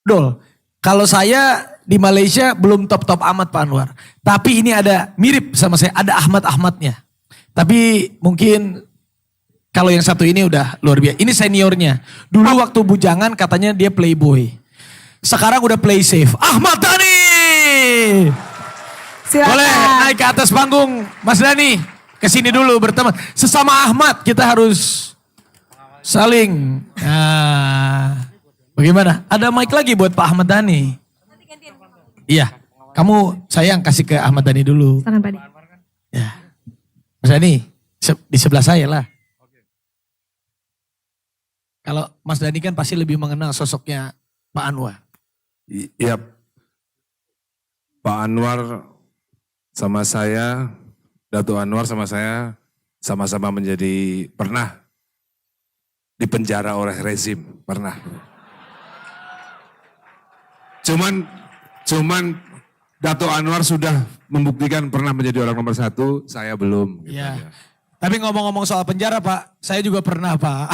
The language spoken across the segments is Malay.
Dol, kalau saya di Malaysia belum top-top amat Pak Anwar. Tapi ini ada mirip sama saya, ada Ahmad-Ahmadnya. Tapi mungkin kalau yang satu ini udah luar biasa. Ini seniornya. Dulu waktu bujangan katanya dia playboy. Sekarang udah play safe. Ahmad Dhani! Silakan. Boleh naik ke atas panggung Mas Dhani. Kesini dulu berteman. Sesama Ahmad kita harus saling. Nah, bagaimana? Ada mic lagi buat Pak Ahmad Dhani. Iya, kamu sayang kasih ke Ahmad Dhani dulu. Silakan Pak. Ya. Mas Dhani, di sebelah saya lah. Kalau Mas Dhani kan pasti lebih mengenal sosoknya Pak Anwar. Iya, Pak Anwar sama saya, Dato' Anwar sama saya sama-sama pernah dipenjara oleh rezim, pernah. Cuman Dato' Anwar sudah membuktikan pernah menjadi orang nomor 1, saya belum. Gitu Iya. aja. Tapi ngomong-ngomong soal penjara Pak, saya juga pernah Pak.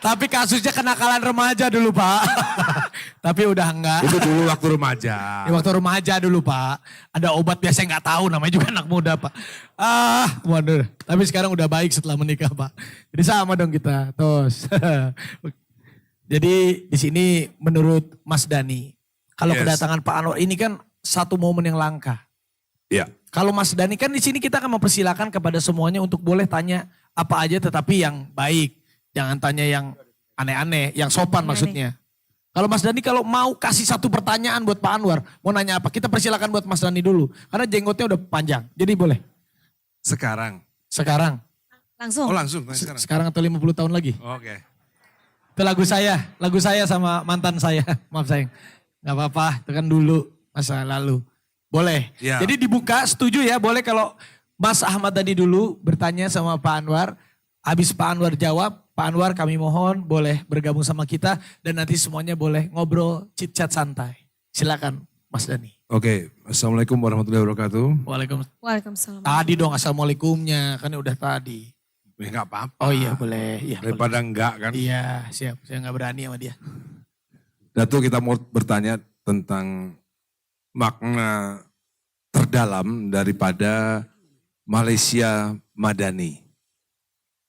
Tapi kasusnya kenakalan remaja dulu Pak. Tapi udah enggak. Itu dulu waktu remaja. Ya, waktu remaja dulu Pak. Ada obat biasa nggak tahu, namanya juga anak muda Pak. Waduh. Tapi sekarang udah baik setelah menikah Pak. Jadi sama dong kita. Terus. Jadi di sini menurut Mas Dhani, kalau Yes. kedatangan Pak Anwar ini kan satu momen yang langka. Iya. Kalau Mas Dhani kan di sini kita akan mempersilahkan kepada semuanya untuk boleh tanya apa aja tetapi yang baik. Jangan tanya yang aneh-aneh, yang sopan maksudnya. Kalau Mas Dhani kalau mau kasih satu pertanyaan buat Pak Anwar, mau nanya apa? Kita persilakan buat Mas Dhani dulu. Karena jenggotnya udah panjang, jadi boleh. Sekarang. Sekarang. Langsung. Oh langsung, sekarang. Sekarang atau 50 tahun lagi. Oke. Itu lagu saya sama mantan saya. Maaf sayang. Gak apa-apa, itu kan dulu, masa lalu. Boleh. Ya. Jadi dibuka, setuju ya, boleh kalau Mas Ahmad tadi dulu bertanya sama Pak Anwar. Habis Pak Anwar jawab, Pak Anwar kami mohon boleh bergabung sama kita. Dan nanti semuanya boleh ngobrol, chit-chat santai. Silakan Mas Dhani. Oke, Assalamualaikum warahmatullahi wabarakatuh. Waalaikumsalam. Tadi dong assalamualaikumnya, kan udah tadi. Ya nggak apa-apa. Oh iya boleh. Iya, Daripada enggak kan. boleh. Iya siap, saya gak berani sama dia. Dato' kita mau bertanya tentang makna terdalam daripada Malaysia Madani.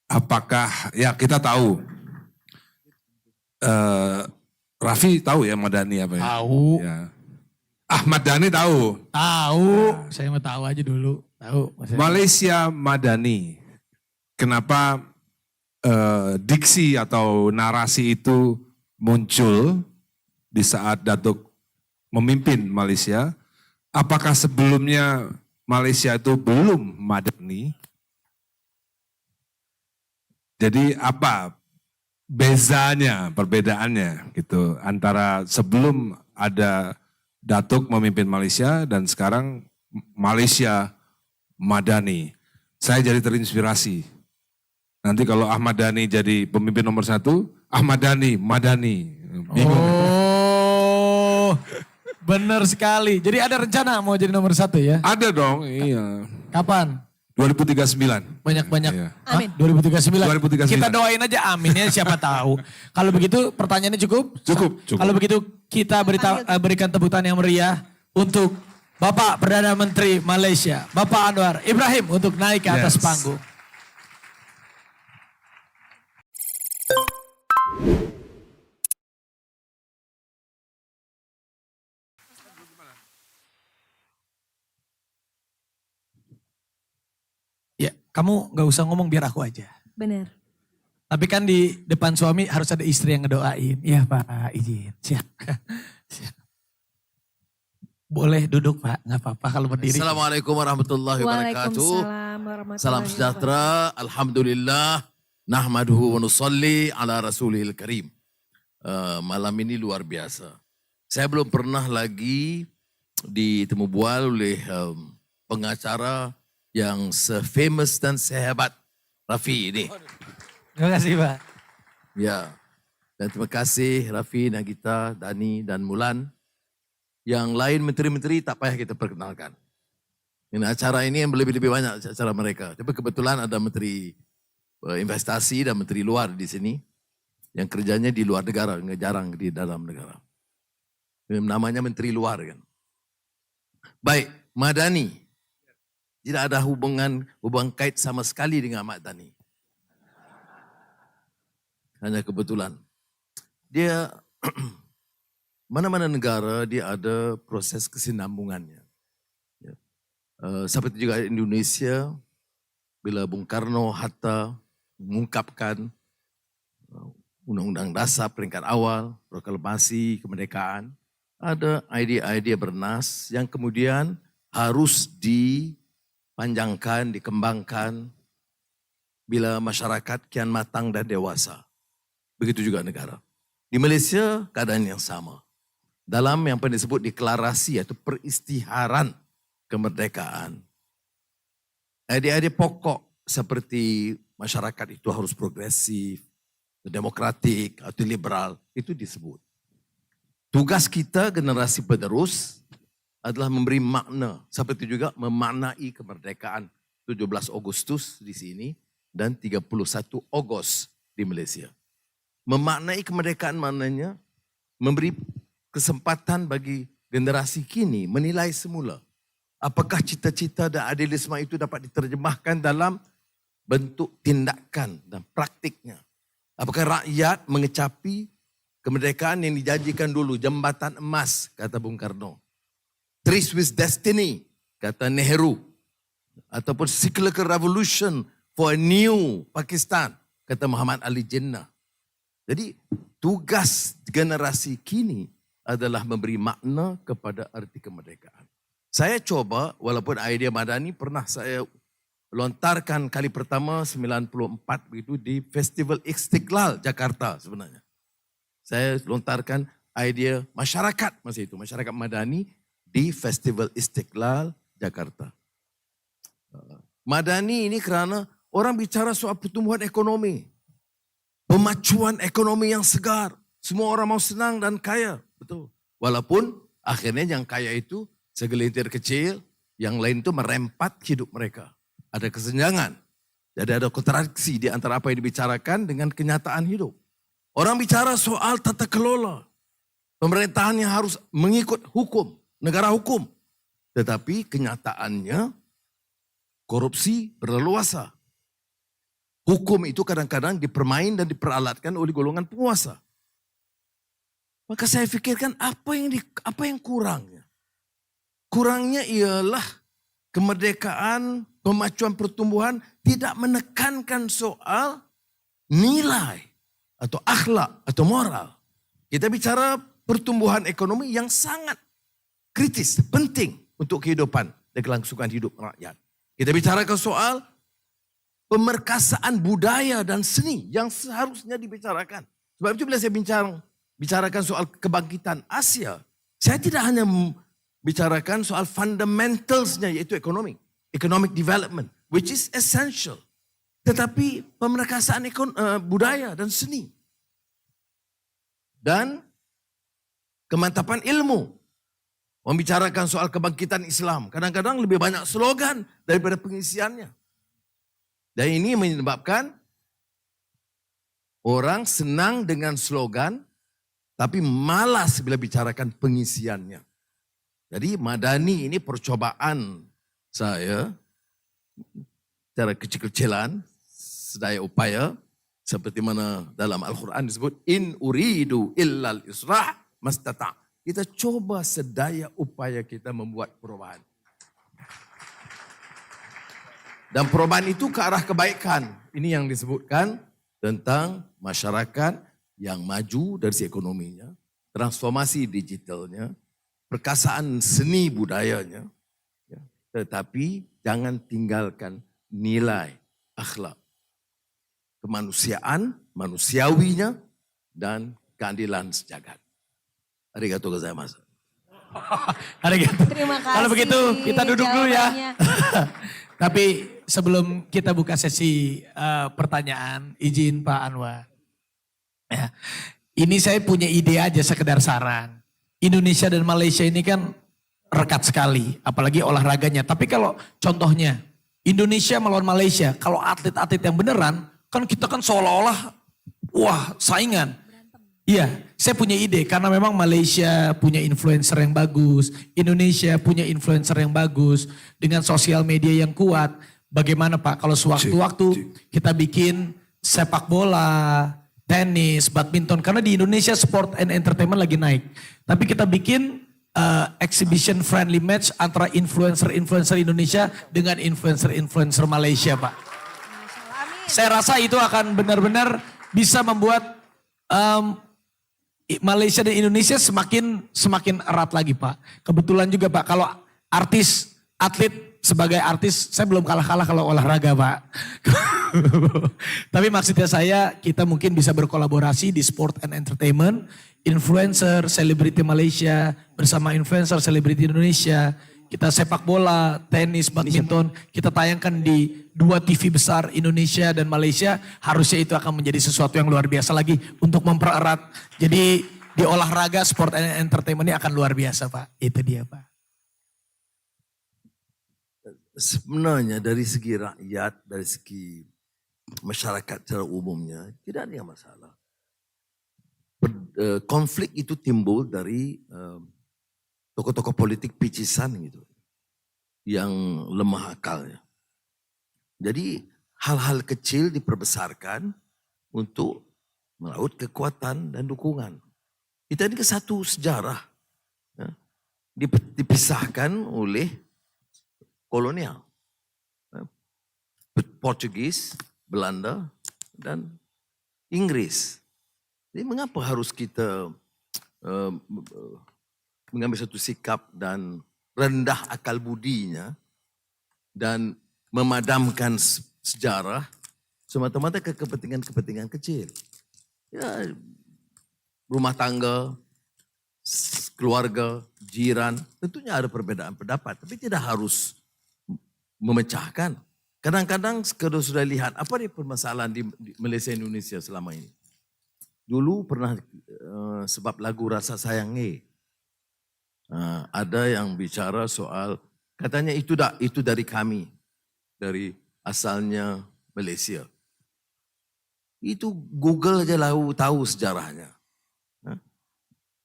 Apakah, ya kita tahu, Raffi tahu ya Madani apa ya? Tahu. Ya. Ahmad Dhani tahu. Tahu, saya mau tahu aja dulu. Tahu. Mas Dhani. Malaysia Madani, kenapa diksi atau narasi itu muncul di saat Datuk memimpin Malaysia? Apakah sebelumnya Malaysia itu belum madani? Jadi apa bezanya, perbedaannya gitu antara sebelum ada Datuk memimpin Malaysia dan sekarang Malaysia madani? Saya jadi terinspirasi. Nanti kalau Ahmad Dhani jadi pemimpin nomor 1, Ahmad Dhani madani. Bingung. Oh, benar sekali. Jadi ada rencana mau jadi nomor 1 ya? Ada dong, iya. Kapan? 2039. Banyak-banyak. Iya. Hah? Amin. 2039. 2039. Kita doain aja amin ya siapa tahu. Kalau begitu pertanyaannya cukup? Cukup. Kalau begitu kita berikan tepukan yang meriah untuk Bapak Perdana Menteri Malaysia, Bapak Anwar Ibrahim untuk naik ke atas Yes. panggung. Ya, kamu gak usah ngomong biar aku aja. Benar. Tapi kan di depan suami harus ada istri yang ngedoain. Iya Pak, izin. Siap. Siap. Boleh duduk Pak, gak apa-apa kalau berdiri. Assalamualaikum warahmatullahi wabarakatuh. Waalaikumsalam warahmatullahi Salam sejahtera. Alhamdulillah. Nahmaduhu wa nusalli ala rasulil karim. Malam ini luar biasa. Saya belum pernah lagi ditemu bual oleh pengacara yang se-famous dan sehebat Raffi ini. Terima kasih Pak. Ya. Dan terima kasih Raffi, Nagita, Dani dan Mulan. Yang lain menteri-menteri tak payah kita perkenalkan. Ini acara ini yang lebih-lebih banyak acara mereka. Tapi kebetulan ada menteri investasi dan menteri luar di sini. yang kerjanya di luar negara, nggak jarang di dalam negara. Namanya Menteri Luar kan. Baik, Madani. Tidak ada hubungan kait sama sekali dengan Ahmad Dhani. Hanya kebetulan. Dia, mana-mana negara dia ada proses kesinambungannya. Ya. Seperti juga Indonesia, bila Bung Karno, Hatta mengungkapkan Undang-Undang Dasar peringkat awal, proklamasi kemerdekaan, ada idea-idea bernas yang kemudian harus dipanjangkan, dikembangkan bila masyarakat kian matang dan dewasa. Begitu juga negara. Di Malaysia keadaan yang sama. Dalam yang pernah disebut deklarasi atau peristiharan kemerdekaan. Idea-idea pokok seperti masyarakat itu harus progresif, demokratik atau liberal, itu disebut. Tugas kita generasi penerus adalah memberi makna, seperti juga memaknai kemerdekaan 17 Agustus di sini dan 31 Ogos di Malaysia. Memaknai kemerdekaan maknanya memberi kesempatan bagi generasi kini menilai semula apakah cita-cita dan idealisme itu dapat diterjemahkan dalam bentuk tindakan dan praktiknya. Apakah rakyat mengecapi kemerdekaan yang dijanjikan dulu, jembatan emas, kata Bung Karno. Trees with destiny, kata Nehru. Ataupun cyclical revolution for a new Pakistan, kata Muhammad Ali Jinnah. Jadi tugas generasi kini adalah memberi makna kepada arti kemerdekaan. Saya coba, walaupun idea Madani pernah saya lontarkan kali pertama 94 begitu di Festival Istiqlal Jakarta sebenarnya. Saya lontarkan idea masyarakat masa itu, masyarakat Madani di Festival Istiqlal Jakarta. Madani ini kerana orang bicara soal pertumbuhan ekonomi, pemacuan ekonomi yang segar, semua orang mau senang dan kaya, betul. Walaupun akhirnya yang kaya itu segelintir kecil, yang lain itu merempat hidup mereka. Ada kesenjangan, jadi ada kontradiksi di antara apa yang dibicarakan dengan kenyataan hidup. Orang bicara soal tata kelola. Pemerintahan yang harus mengikut hukum, negara hukum. Tetapi kenyataannya korupsi berleluasa. Hukum itu kadang-kadang dipermain dan diperalatkan oleh golongan penguasa. Maka saya fikirkan apa yang kurangnya? Kurangnya ialah kemerdekaan, pemacuan pertumbuhan tidak menekankan soal nilai atau akhlak atau moral. Kita bicara pertumbuhan ekonomi yang sangat kritis, penting untuk kehidupan dan kelangsungan hidup rakyat. Kita bicarakan soal pemerkasaan budaya dan seni yang seharusnya dibicarakan. Sebab itu bila saya bicarakan soal kebangkitan Asia, saya tidak hanya bicarakan soal fundamentalsnya yaitu economic development, which is essential. Tetapi pemerkasaan budaya dan seni. Dan kemantapan ilmu. Membicarakan soal kebangkitan Islam. Kadang-kadang lebih banyak slogan daripada pengisiannya. Dan ini menyebabkan orang senang dengan slogan, tapi malas bila bicarakan pengisiannya. Jadi Madani ini percobaan saya secara kecil-kecilan, sedaya upaya, seperti mana dalam Al-Quran disebut, in uridu illal islah mastata'. Kita coba sedaya upaya kita membuat perubahan. Dan perubahan itu ke arah kebaikan. Ini yang disebutkan tentang masyarakat yang maju dari sisi ekonominya, transformasi digitalnya, perkasaan seni budayanya, ya. Tetapi jangan tinggalkan nilai akhlak, kemanusiaan, manusiawinya, dan keadilan sejagat. Arigatou gozaimasu. Arigatou. Terima kasih. Kalau begitu kita duduk dulu ya. jawabannya. Tapi sebelum kita buka sesi pertanyaan, izin Pak Anwar. Ya, ini saya punya ide aja sekedar saran. Indonesia dan Malaysia ini kan rekat sekali, apalagi olahraganya. Tapi kalau contohnya Indonesia melawan Malaysia, kalau atlet-atlet yang beneran, kan kita kan seolah-olah wah saingan. Iya, saya punya ide karena memang Malaysia punya influencer yang bagus, Indonesia punya influencer yang bagus, dengan sosial media yang kuat. Bagaimana Pak kalau sewaktu-waktu kita bikin sepak bola, tenis, badminton, karena di Indonesia sport and entertainment lagi naik. Tapi kita bikin exhibition friendly match antara influencer-influencer Indonesia dengan influencer-influencer Malaysia Pak. Saya rasa itu akan benar-benar bisa membuat Malaysia dan Indonesia semakin erat lagi Pak. Kebetulan juga Pak kalau artis, atlet sebagai artis saya belum kalah-kalah kalau olahraga Pak. Tapi maksudnya saya kita mungkin bisa berkolaborasi di sport and entertainment. Influencer, selebriti Malaysia bersama influencer, selebriti Indonesia. Kita sepak bola, tenis, badminton, kita tayangkan di 2 TV besar Indonesia dan Malaysia. Harusnya itu akan menjadi sesuatu yang luar biasa lagi untuk mempererat. Jadi di olahraga, sport and entertainment ini akan luar biasa Pak. Itu dia Pak. Sebenarnya dari segi rakyat, dari segi masyarakat secara umumnya, tidak ada yang masalah. Konflik itu timbul dari tokoh-tokoh politik picisan gitu, yang lemah akalnya. Jadi hal-hal kecil diperbesarkan untuk meraut kekuatan dan dukungan. Kita ini ke satu sejarah ya, dipisahkan oleh kolonial. Portugis, Belanda, dan Inggris. Jadi mengapa harus kita mengambil satu sikap dan rendah akal budinya dan memadamkan sejarah semata-mata ke kepentingan-kepentingan kecil. Ya, rumah tangga, keluarga, jiran, tentunya ada perbedaan pendapat, tapi tidak harus memecahkan. Kadang-kadang kalau sudah lihat apa nih permasalahan di Malaysia Indonesia selama ini. Dulu pernah sebab lagu Rasa Sayang ada yang bicara soal katanya itu dari kami, dari asalnya Malaysia. Itu Google aja tahu sejarahnya.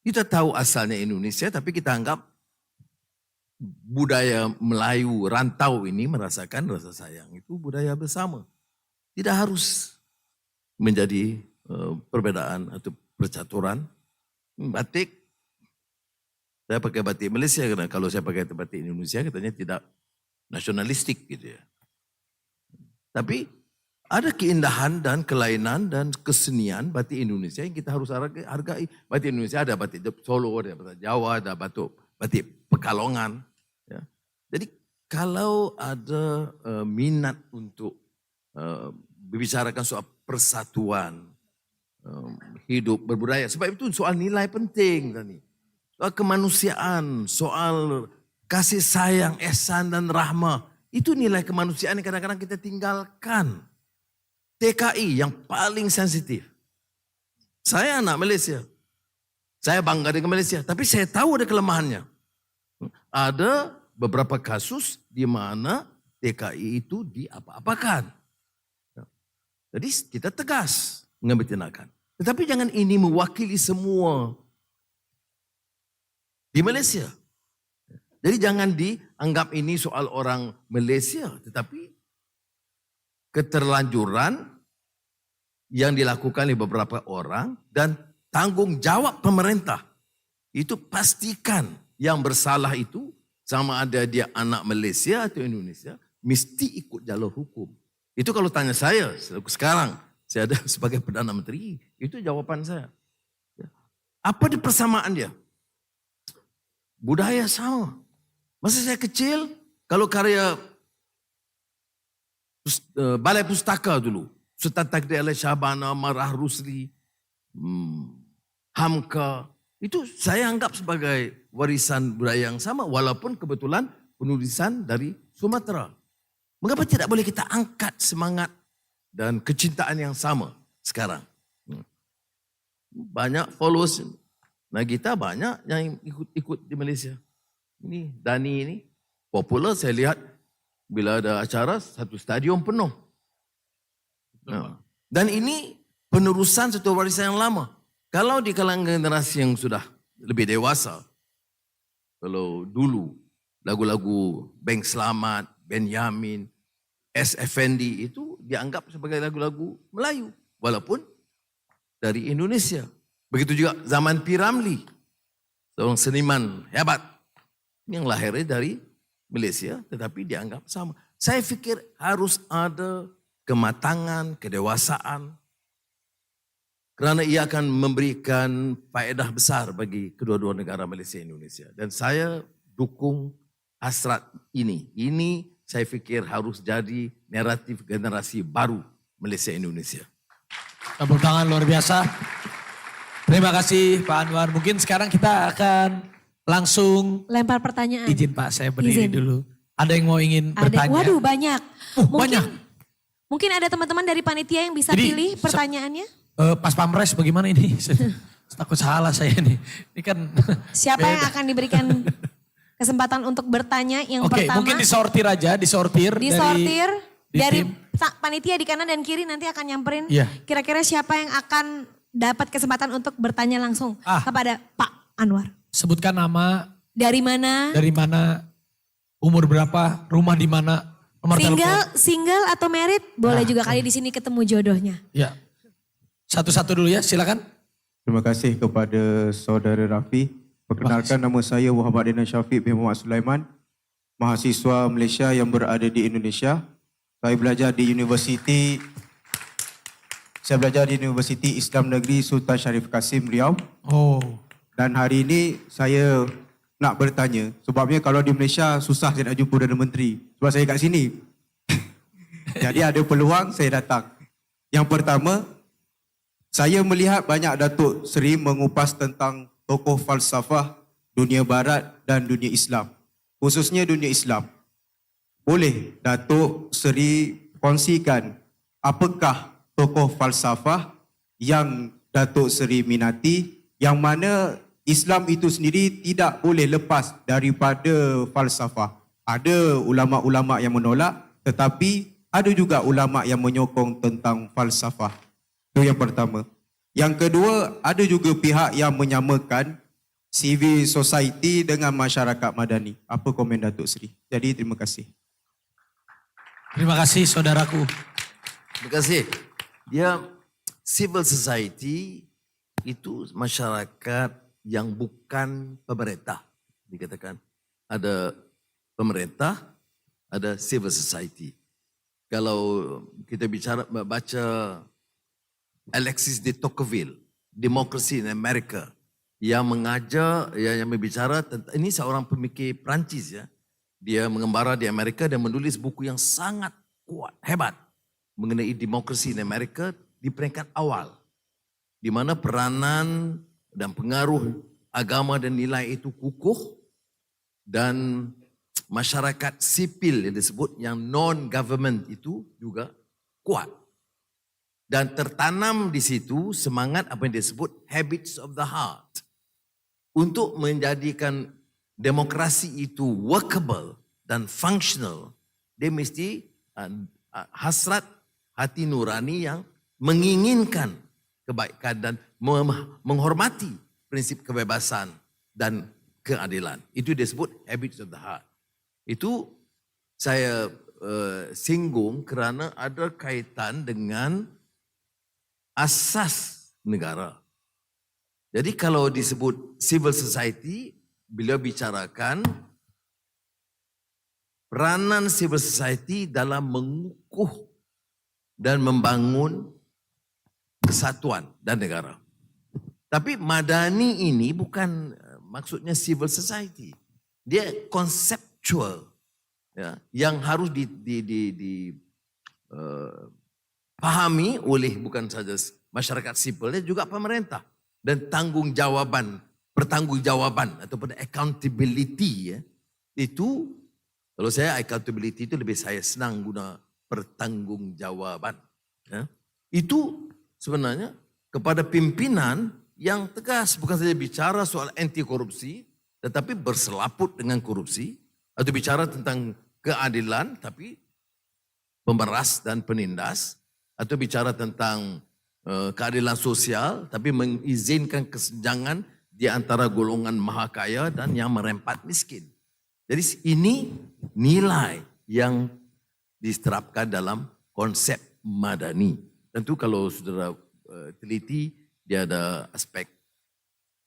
Kita tahu asalnya Indonesia tapi kita anggap budaya Melayu rantau ini merasakan rasa sayang itu budaya bersama. Tidak harus menjadi perbedaan atau percaturan. Batik, saya pakai batik Malaysia karena kalau saya pakai batik Indonesia katanya tidak nasionalistik gitu ya. Tapi ada keindahan dan kelainan dan kesenian batik Indonesia yang kita harus hargai. Batik Indonesia ada batik Solo, ada batik Jawa, ada batik Pekalongan. Ya. Jadi kalau ada minat untuk membicarakan soal persatuan, hidup berbudaya. Sebab itu soal nilai penting tadi. Soal kemanusiaan, soal kasih sayang, ihsan dan rahmah. Itu nilai kemanusiaan yang kadang-kadang kita tinggalkan. TKI yang paling sensitif. Saya anak Malaysia. Saya bangga dengan Malaysia. Tapi saya tahu ada kelemahannya. Ada beberapa kasus di mana TKI itu diapa-apakan. Jadi kita tegas mengambil tindakan. Tetapi jangan ini mewakili semua di Malaysia. Jadi jangan dianggap ini soal orang Malaysia. Tetapi keterlanjuran yang dilakukan oleh beberapa orang dan tanggung jawab pemerintah. Itu pastikan yang bersalah itu sama ada dia anak Malaysia atau Indonesia mesti ikut jalur hukum. Itu kalau tanya saya sekarang. Saya ada sebagai Perdana Menteri, itu jawaban saya. Apa di persamaan dia? Budaya sama. Masa saya kecil, kalau karya Balai Pustaka dulu, Sultan Takdir Alaih Syahbana, Marah Rusli, Hamka, itu saya anggap sebagai warisan budaya yang sama, walaupun kebetulan penulisan dari Sumatera. Mengapa tidak boleh kita angkat semangat dan kecintaan yang sama sekarang? Banyak followers Nagita, banyak yang ikut di Malaysia. Ini Dani ini popular, saya lihat bila ada acara satu stadium penuh. Dan ini penerusan satu warisan yang lama. Kalau di kalangan generasi yang sudah lebih dewasa, kalau dulu lagu-lagu Beng Selamat, Benyamin, S. Effendi itu dianggap sebagai lagu-lagu Melayu. Walaupun dari Indonesia. Begitu juga zaman P. Ramlee, seorang seniman hebat yang lahirnya dari Malaysia tetapi dianggap sama. Saya fikir harus ada kematangan, kedewasaan. Kerana ia akan memberikan faedah besar bagi kedua-dua negara Malaysia dan Indonesia. Dan saya dukung hasrat ini. Ini saya fikir harus jadi naratif generasi baru Malaysia Indonesia. Tepuk tangan luar biasa. Terima kasih Pak Anwar. Mungkin sekarang kita akan langsung Lempar pertanyaan. izin Pak, saya berdiri Izin. dulu. Ada yang mau ingin Ada, bertanya? waduh banyak. Banyak. Mungkin ada teman-teman dari panitia yang bisa Jadi, pilih pertanyaannya. Pas pamres bagaimana ini? Takut salah saya nih. Ini kan Siapa yang akan diberikan kesempatan untuk bertanya yang Oke, pertama? mungkin disortir aja, disortir Dari tim. panitia di kanan dan kiri nanti akan nyamperin. Iya. Kira-kira siapa yang akan dapat kesempatan untuk bertanya langsung kepada Pak Anwar. Sebutkan nama, Dari mana? dari mana, umur berapa, rumah di mana, nomor telepon. Single atau married? Boleh juga kali di sini ketemu jodohnya. Ya. Satu-satu dulu ya, silakan. Terima kasih kepada saudara Rafi. Perkenalkan, nama saya Muhammad Dinan Syafiq bin Muhammad Sulaiman, mahasiswa Malaysia yang berada di Indonesia. Saya belajar di Universiti Islam Negeri Sultan Syarif Kasim Riau. Oh, Dan hari ini saya nak bertanya, sebabnya kalau di Malaysia susah saya nak jumpa Perdana Menteri. Sebab saya kat sini. Jadi ada peluang saya datang. Yang pertama, saya melihat banyak Datuk Seri mengupas tentang tokoh falsafah dunia barat dan dunia Islam. Khususnya dunia Islam. Boleh Datuk Seri kongsikan apakah tokoh falsafah yang Datuk Seri minati, yang mana Islam itu sendiri tidak boleh lepas daripada falsafah. Ada ulama-ulama yang menolak, tetapi ada juga ulama yang menyokong tentang falsafah. Itu yang pertama. Yang kedua, ada juga pihak yang menyamakan civil society dengan masyarakat madani. Apa komen Datuk Seri? Jadi terima kasih. terima kasih saudaraku. Terima kasih. Dia civil society itu masyarakat yang bukan pemerintah. Dikatakan ada pemerintah, ada civil society. Kalau kita baca Alexis de Tocqueville, Democracy in America, yang mengajar, yang berbicara tentang, ini seorang pemikir Perancis ya. Dia mengembara di Amerika dan menulis buku yang sangat kuat, hebat mengenai demokrasi in Amerika di peringkat awal. Di mana peranan dan pengaruh agama dan nilai itu kukuh dan masyarakat sipil yang disebut yang non-government itu juga kuat. Dan tertanam di situ semangat apa yang disebut habits of the heart. Untuk menjadikan demokrasi itu workable dan functional, dia mesti hasrat hati nurani yang menginginkan kebaikan dan menghormati prinsip kebebasan dan keadilan. Itu disebut habits of the heart. Itu saya singgung kerana ada kaitan dengan asas negara. Jadi kalau disebut civil society, bila bicarakan peranan civil society dalam mengukuh dan membangun kesatuan dan negara. Tapi madani ini bukan maksudnya civil society. Dia konseptual ya, yang harus dipahami oleh bukan saja masyarakat sipil, dia juga pemerintah. Dan pertanggungjawaban ataupun accountability ya, itu kalau saya accountability itu lebih saya senang guna pertanggungjawaban. Ya. Itu sebenarnya kepada pimpinan yang tegas, bukan saja bicara soal anti korupsi, tetapi berselaput dengan korupsi, atau bicara tentang keadilan tapi pemeras dan penindas, atau bicara tentang keadilan sosial, tapi mengizinkan kesenjangan di antara golongan maha kaya dan yang merempat miskin. Jadi ini nilai yang diterapkan dalam konsep madani. Tentu kalau saudara teliti, dia ada aspek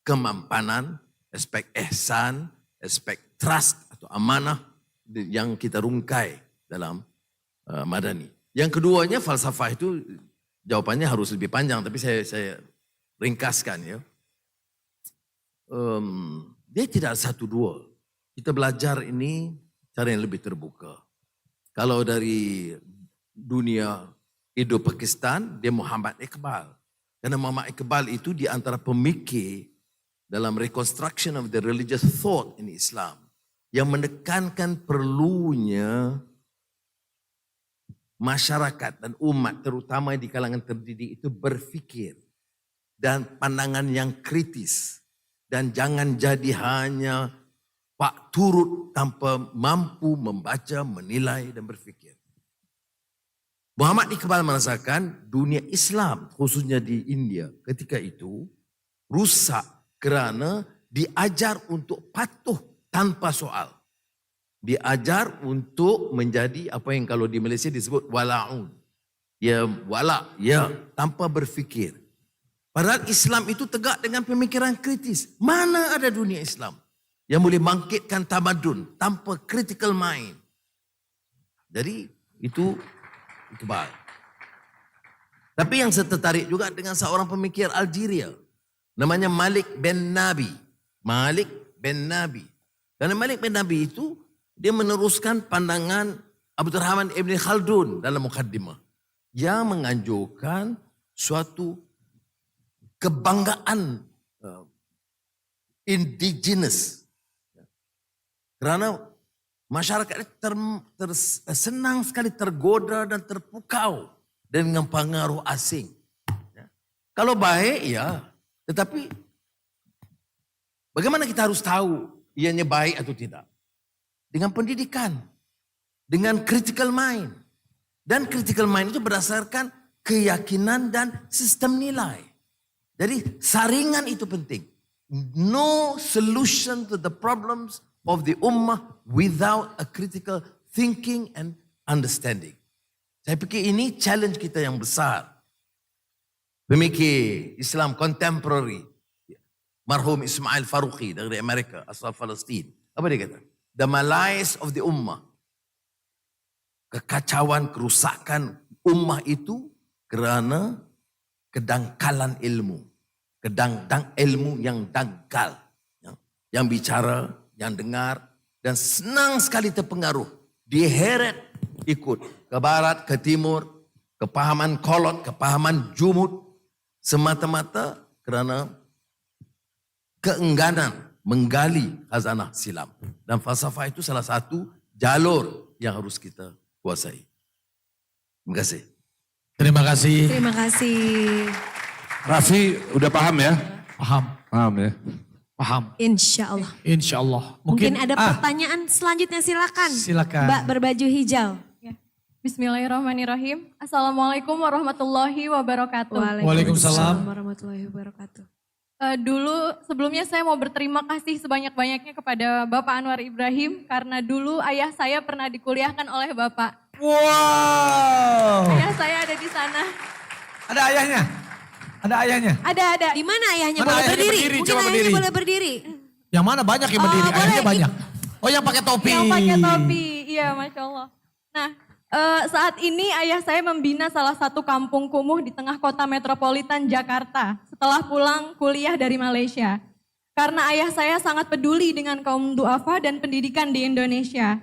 kemampanan, aspek ihsan, aspek trust atau amanah yang kita rungkai dalam madani. Yang keduanya falsafah itu jawabannya harus lebih panjang, tapi saya ringkaskan ya. Dia tidak satu dua. Kita belajar ini cara yang lebih terbuka. Kalau dari dunia Indo-Pakistan, dia Muhammad Iqbal. Karena Muhammad Iqbal itu di antara pemikir dalam reconstruction of the religious thought in Islam yang menekankan perlunya masyarakat dan umat terutama di kalangan terdidik itu berfikir dan pandangan yang kritis dan jangan jadi hanya pak turut tanpa mampu membaca, menilai dan berfikir. Muhammad Iqbal merasakan dunia Islam khususnya di India ketika itu rusak kerana diajar untuk patuh tanpa soal. Diajar untuk menjadi apa yang kalau di Malaysia disebut wala'un. Ya wala, ya tanpa berfikir. Padahal Islam itu tegak dengan pemikiran kritis. Mana ada dunia Islam yang boleh bangkitkan tamadun tanpa critical mind. Jadi itu Iqbal. Tapi yang saya tertarik juga dengan seorang pemikir Algeria. Namanya Malik bin Nabi. Malik bin Nabi. Karena Malik bin Nabi itu dia meneruskan pandangan Abdurrahman Ibn Khaldun dalam Muqaddimah. Yang menganjurkan suatu kebanggaan indigenous. Kerana masyarakat senang sekali tergoda dan terpukau dengan pengaruh asing. Kalau baik ya, tetapi bagaimana kita harus tahu ianya baik atau tidak? Dengan pendidikan, dengan critical mind. Dan critical mind itu berdasarkan keyakinan dan sistem nilai. Jadi saringan itu penting. No solution to the problems of the ummah without a critical thinking and understanding. Saya fikir ini challenge kita yang besar. Pemikir Islam contemporary, marhum Ismail Faruqi dari Amerika, asal Palestin. Apa dia kata? The malaise of the ummah. Kekacauan, kerusakan ummah itu kerana kedangkalan ilmu. Ilmu yang dangkal. Yang bicara, yang dengar dan senang sekali terpengaruh. Diheret ikut ke barat, ke timur, kepahaman kolot, kepahaman jumud. Semata-mata kerana keengganan menggali khazanah silam. Dan falsafah itu salah satu jalur yang harus kita kuasai. Terima kasih. Terima kasih. Terima kasih. Raffi udah paham ya? Paham. Paham ya? Paham. Insya Allah. Insya Allah. Mungkin ada pertanyaan selanjutnya, silakan. Silakan. Mbak berbaju hijau. Ya. Bismillahirrahmanirrahim. Assalamualaikum warahmatullahi wabarakatuh. Waalaikumsalam warahmatullahi wabarakatuh. Dulu sebelumnya saya mau berterima kasih sebanyak-banyaknya kepada Bapak Anwar Ibrahim karena dulu ayah saya pernah dikuliahkan oleh Bapak. Wow. Ayah saya ada di sana. Ada ayahnya? Ada ayahnya? Ada. Di mana ayahnya? Mana Boleh ayahnya berdiri? berdiri? Mungkin Coba ayahnya berdiri. boleh berdiri. Yang mana banyak yang berdiri? boleh. Ayahnya banyak. Oh yang pakai topi. Yang pakai topi, iya Masya Allah. Nah saat ini ayah saya membina salah satu kampung kumuh di tengah kota metropolitan Jakarta setelah pulang kuliah dari Malaysia. Karena ayah saya sangat peduli dengan kaum duafa dan pendidikan di Indonesia.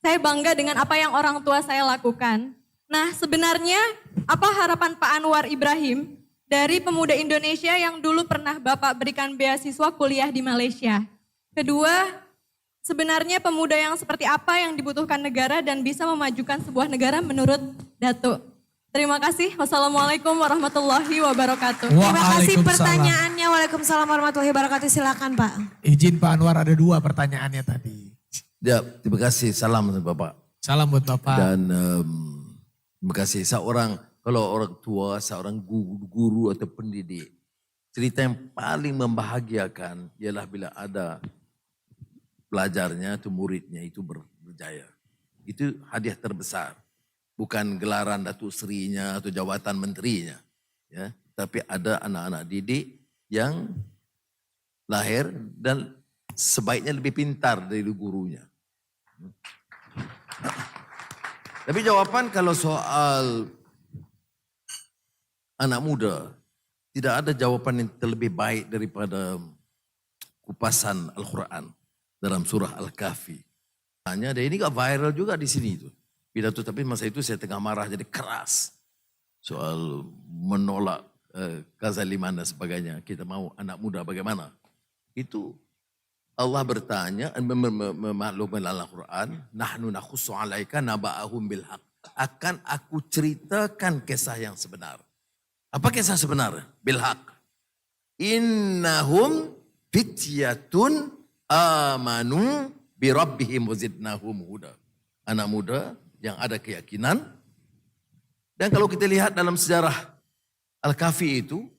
Saya bangga dengan apa yang orang tua saya lakukan. Nah sebenarnya apa harapan Pak Anwar Ibrahim dari pemuda Indonesia yang dulu pernah Bapak berikan beasiswa kuliah di Malaysia? Kedua, sebenarnya pemuda yang seperti apa yang dibutuhkan negara dan bisa memajukan sebuah negara menurut Datuk? Terima kasih. Wassalamualaikum warahmatullahi wabarakatuh. Terima kasih Waalaikumsalam. pertanyaannya. Waalaikumsalam warahmatullahi wabarakatuh. Silakan Pak. Izin Pak Anwar ada 2 pertanyaannya tadi. Ya, terima kasih. Salam Bapak. Salam buat Bapak. Dan terima kasih. Seorang, Kalau orang tua, seorang guru atau pendidik, cerita yang paling membahagiakan ialah bila ada pelajarnya atau muridnya itu berjaya. Itu hadiah terbesar. Bukan gelaran Datuk Serinya atau jawatan menterinya. Ya, tapi ada anak-anak didik yang lahir dan sebaiknya lebih pintar dari gurunya. Tapi jawaban kalau soal anak muda, tidak ada jawaban yang terlebih baik daripada kupasan Al-Quran dalam surah Al-Kahfi. Hanya ada ini gak viral juga di sini itu. Pidato, tapi masa itu saya tengah marah jadi keras soal menolak kezaliman dan sebagainya. Kita mau anak muda bagaimana? Itu Allah bertanya, memaklumkan dalam Al-Quran, nahnu nakhussu 'alaika naba'ahum bil haqq. Akan aku ceritakan kisah yang sebenar. Apa kisah sebenar? Bil haqq. Innahum fityatun amanu bi rabbihim wazidnahum huda. Anak muda yang ada keyakinan. Dan kalau kita lihat dalam sejarah Al-Kahfi itu,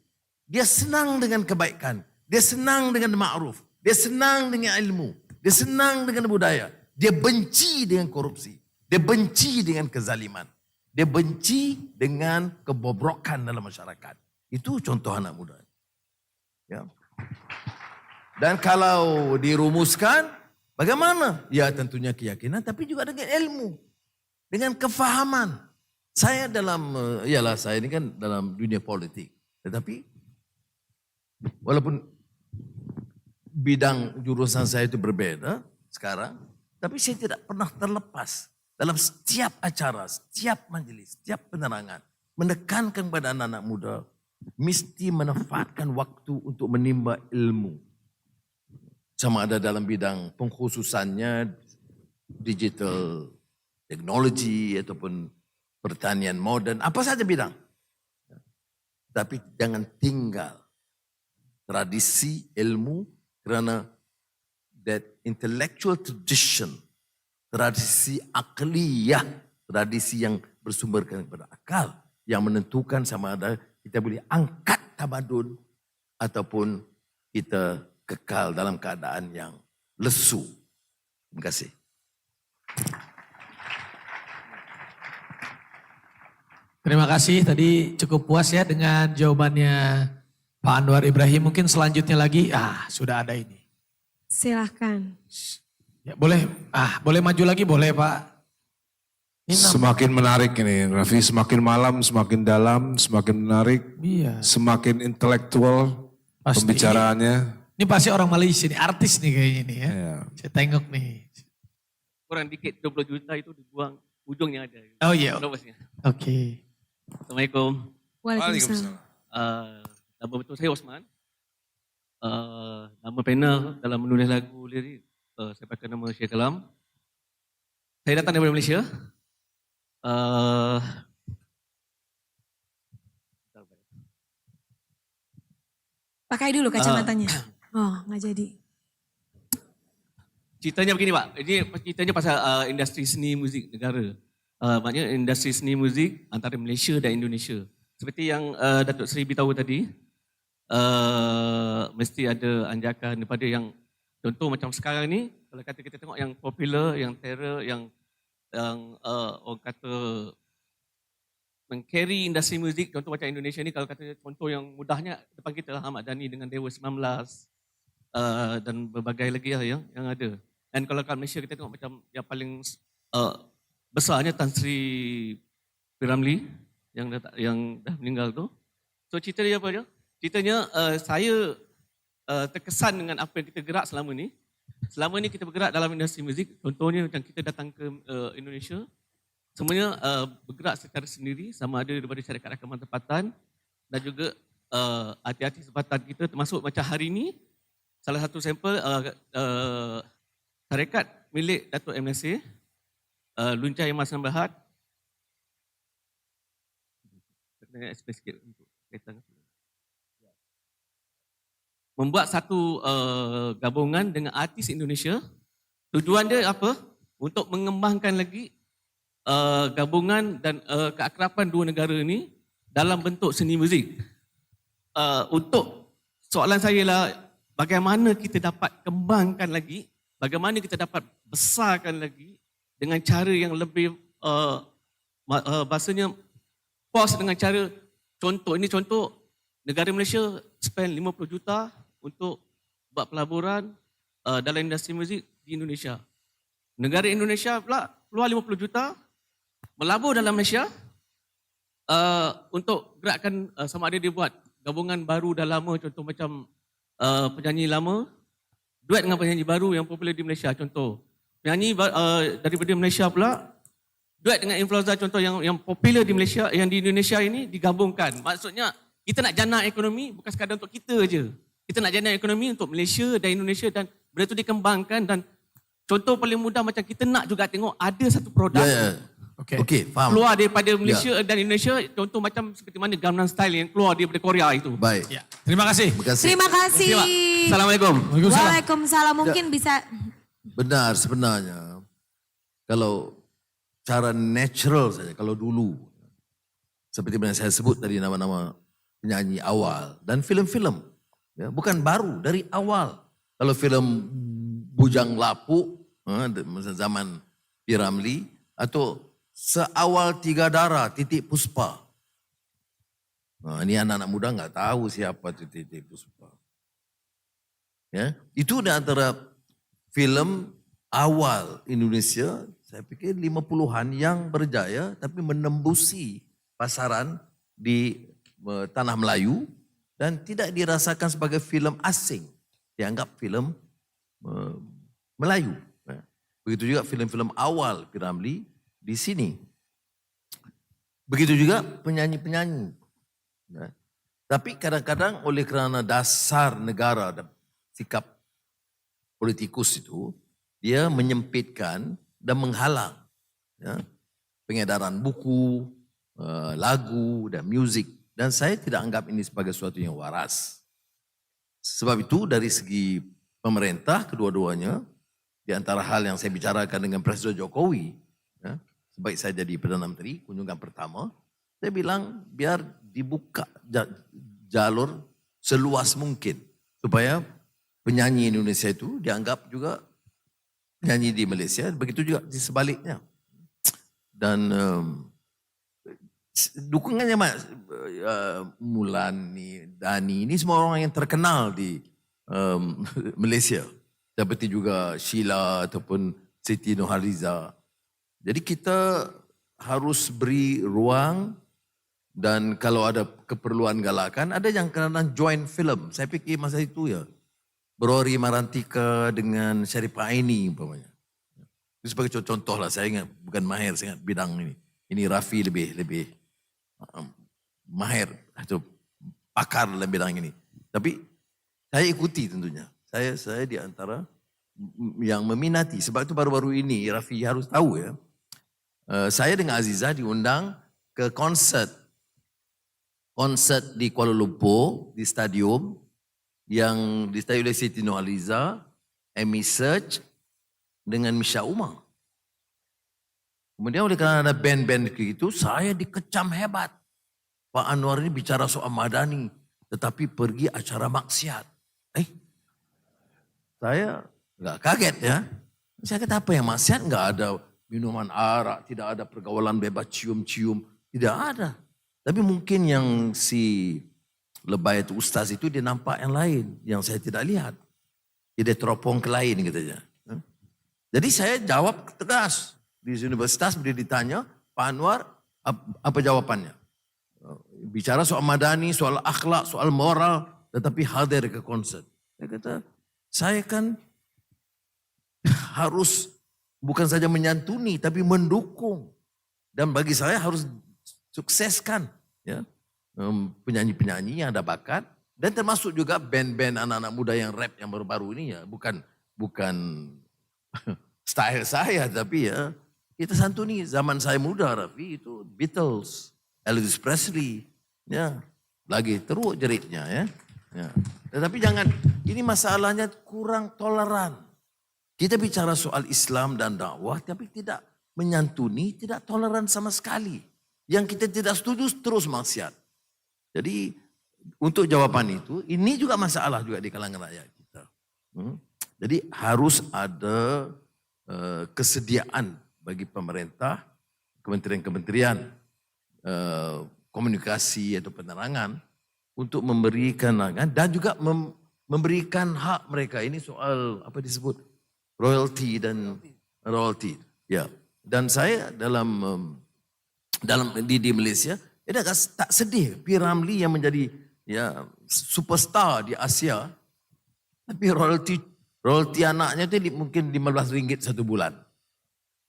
dia senang dengan kebaikan, dia senang dengan ma'ruf, dia senang dengan ilmu, dia senang dengan budaya, dia benci dengan korupsi, dia benci dengan kezaliman, dia benci dengan kebobrokan dalam masyarakat. Itu contoh anak muda. Ya. Dan kalau dirumuskan, bagaimana? Ya tentunya keyakinan, tapi juga dengan ilmu, dengan kefahaman. Saya saya ini kan dalam dunia politik. Tetapi walaupun bidang jurusan saya itu berbeda sekarang, tapi saya tidak pernah terlepas dalam setiap acara, setiap majelis, setiap penerangan, menekankan kepada anak-anak muda, mesti memanfaatkan waktu untuk menimba ilmu. Sama ada dalam bidang pengkhususannya digital teknologi ataupun pertanian modern, apa saja bidang. Tapi jangan tinggal tradisi ilmu kerana that intellectual tradition, tradisi akliyah, tradisi yang bersumberkan kepada akal, yang menentukan sama ada kita boleh angkat tamadun ataupun kita kekal dalam keadaan yang lesu. Terima kasih. Terima kasih, tadi cukup puas ya dengan jawabannya Pak Anwar Ibrahim. Mungkin selanjutnya lagi, sudah ada ini. Silahkan. Ya, boleh maju lagi, boleh Pak. Semakin menarik ini, Raffi. Semakin malam, semakin dalam, semakin menarik. Iya. Semakin intelektual pembicaraannya. Ini pasti orang Malaysia nih, artis nih kayaknya nih ya. Iya. Saya tengok nih. Kurang dikit 20 juta itu dibuang ujungnya ada. Oh iya. Oke. Assalamualaikum. Waalaikumsalam. Nama betul saya Osman. Nama panel dalam menulis lagu lirik, saya pakai nama Syekh Kalam. Saya datang daripada Malaysia. Pakai dulu kacamatanya. Oh, nggak jadi. Ceritanya begini Pak, ini ceritanya pasal industri seni muzik negara. Maknanya industri seni muzik antara Malaysia dan Indonesia. Seperti yang Datuk Seri beritahu tadi, mesti ada anjakan daripada yang contoh macam sekarang ni, kalau kata kita tengok yang popular, yang terror, yang orang kata meng-carry industri muzik, contoh macam Indonesia ni, kalau kata contoh yang mudahnya depan kita lah Ahmad Dhani dengan Dewa 19 dan berbagai lagi lah yang ada. Dan kalau kat Malaysia kita tengok macam yang paling besarnya Tan Sri P. Ramlee yang dah meninggal tu. So cerita dia apa dia? Ceritanya saya terkesan dengan apa yang kita gerak selama ni. Selama ni kita bergerak dalam industri muzik. Contohnya macam kita datang ke Indonesia. Semuanya bergerak secara sendiri, sama ada daripada syarikat rakaman tempatan dan juga hati-hati tempatan kita, termasuk macam hari ni salah satu sampel syarikat milik Datuk MNC Luncai Mas Nambahat. Sikit untuk kaitan. Membuat satu gabungan dengan artis Indonesia. Tujuan dia apa? Untuk mengembangkan lagi gabungan dan keakraban dua negara ini dalam bentuk seni muzik. Untuk soalan saya lah, bagaimana kita dapat kembangkan lagi, bagaimana kita dapat besarkan lagi dengan cara yang lebih bahasanya puas dengan cara contoh negara Malaysia spend 50 juta untuk buat pelaburan dalam industri muzik di Indonesia. Negara Indonesia pula keluar 50 juta melabur dalam Malaysia untuk gerakkan sama ada dia buat gabungan baru dan lama, contoh macam penyanyi lama duet dengan penyanyi baru yang popular di Malaysia, contoh penyanyi daripada Malaysia pula duet dengan influencer contoh yang popular di Malaysia, yang di Indonesia ini digabungkan. Maksudnya kita nak jana ekonomi bukan sekadar untuk kita je. Kita nak jana ekonomi untuk Malaysia dan Indonesia, dan benda tu dikembangkan. Dan contoh paling mudah macam kita nak juga tengok ada satu produk Okey, faham. keluar daripada Malaysia dan Indonesia, contoh macam seperti mana Gangnam Style yang keluar daripada Korea itu. Baik. Ya. Terima kasih. Terima kasih. Terima kasih. Assalamualaikum. Waalaikumsalam. Mungkin bisa Benar sebenarnya. Kalau cara natural saja, kalau dulu. Seperti yang saya sebut tadi nama-nama penyanyi awal. Dan filem-filem. Ya, bukan baru, dari awal. Kalau filem Bujang Lapuk, zaman P. Ramlee, atau Seawal Tiga Darah, Titik Puspa. Nah, ini anak-anak muda nggak tahu siapa itu Titik Puspa. Ya, itu di antara filem awal Indonesia, saya pikir 50-an yang berjaya tapi menembusi pasaran di tanah Melayu dan tidak dirasakan sebagai filem asing, dianggap filem Melayu. Begitu juga filem-filem awal P. Ramlee di sini. Begitu juga penyanyi-penyanyi. Tapi kadang-kadang oleh kerana dasar negara dan sikap politikus itu, dia menyempitkan dan menghalang pengedaran buku, lagu dan muzik. Dan saya tidak anggap ini sebagai sesuatu yang waras. Sebab itu dari segi pemerintah kedua-duanya, di antara hal yang saya bicarakan dengan Presiden Jokowi, sebaik saya jadi Perdana Menteri, kunjungan pertama, saya bilang biar dibuka jalur seluas mungkin supaya penyanyi Indonesia itu dianggap juga penyanyi di Malaysia, begitu juga di sebaliknya. Dan dukungannya Mulan, Dani, ini semua orang yang terkenal di Malaysia. Seperti juga Sheila ataupun Siti Nurhaliza. Jadi kita harus beri ruang, dan kalau ada keperluan galakan, ada yang kadang-kadang joint film. Saya fikir masa itu ya, Rory Marantika dengan Sharifah Aini umpamanya. Itu sebagai contoh lah, saya ingat, bukan mahir, saya ingat bidang ini. Ini Raffi lebih mahir atau pakar dalam bidang ini. Tapi saya ikuti tentunya. Saya di antara yang meminati. Sebab itu baru-baru ini Raffi harus tahu ya. Saya dengan Aziza diundang ke konsert di Kuala Lumpur, di stadium yang distadi oleh Siti Nurhaliza, Amy Search dengan Misha Umar. Kemudian oleh kerana ada band-band begitu, saya dikecam hebat. Pak Anwar ini bicara soal madani, tetapi pergi acara maksiat. Saya enggak kaget ya. Saya kata apa yang maksiat? Enggak ada minuman arak, tidak ada pergaulan bebas cium-cium, tidak ada. Tapi mungkin yang si lebay itu ustaz itu dia nampak yang lain yang saya tidak lihat. Dia teropong ke lain katanya. Jadi saya jawab tegas di universitas, bila ditanya Pak Anwar apa jawabannya? Bicara soal madani, soal akhlak, soal moral, tetapi hadir ke konsert. Saya kata, saya kan harus bukan saja menyantuni tapi mendukung, dan bagi saya harus sukseskan ya penyanyi-penyanyi yang ada bakat, dan termasuk juga band-band anak-anak muda yang rap yang baru-baru ini ya, bukan style saya, tapi ya kita santuni. Zaman saya muda Raffi itu Beatles, Elvis Presley, ya lagi teruk jeritnya ya. Tetapi jangan, ini masalahnya kurang toleran. Kita bicara soal Islam dan dakwah, tapi tidak menyantuni, tidak toleran sama sekali. Yang kita tidak setuju terus maksiat. Jadi untuk jawaban itu, ini juga masalah juga di kalangan rakyat kita. Jadi harus ada kesediaan bagi pemerintah, kementerian-kementerian, komunikasi atau penerangan untuk memberikan dan juga memberikan hak mereka. Ini soal apa disebut royalty dan royalty. Ya. Dan saya dalam di Malaysia, ini agak tak sedih P. Ramlee yang menjadi ya superstar di Asia, tapi royalty anaknya itu mungkin RM15 satu bulan.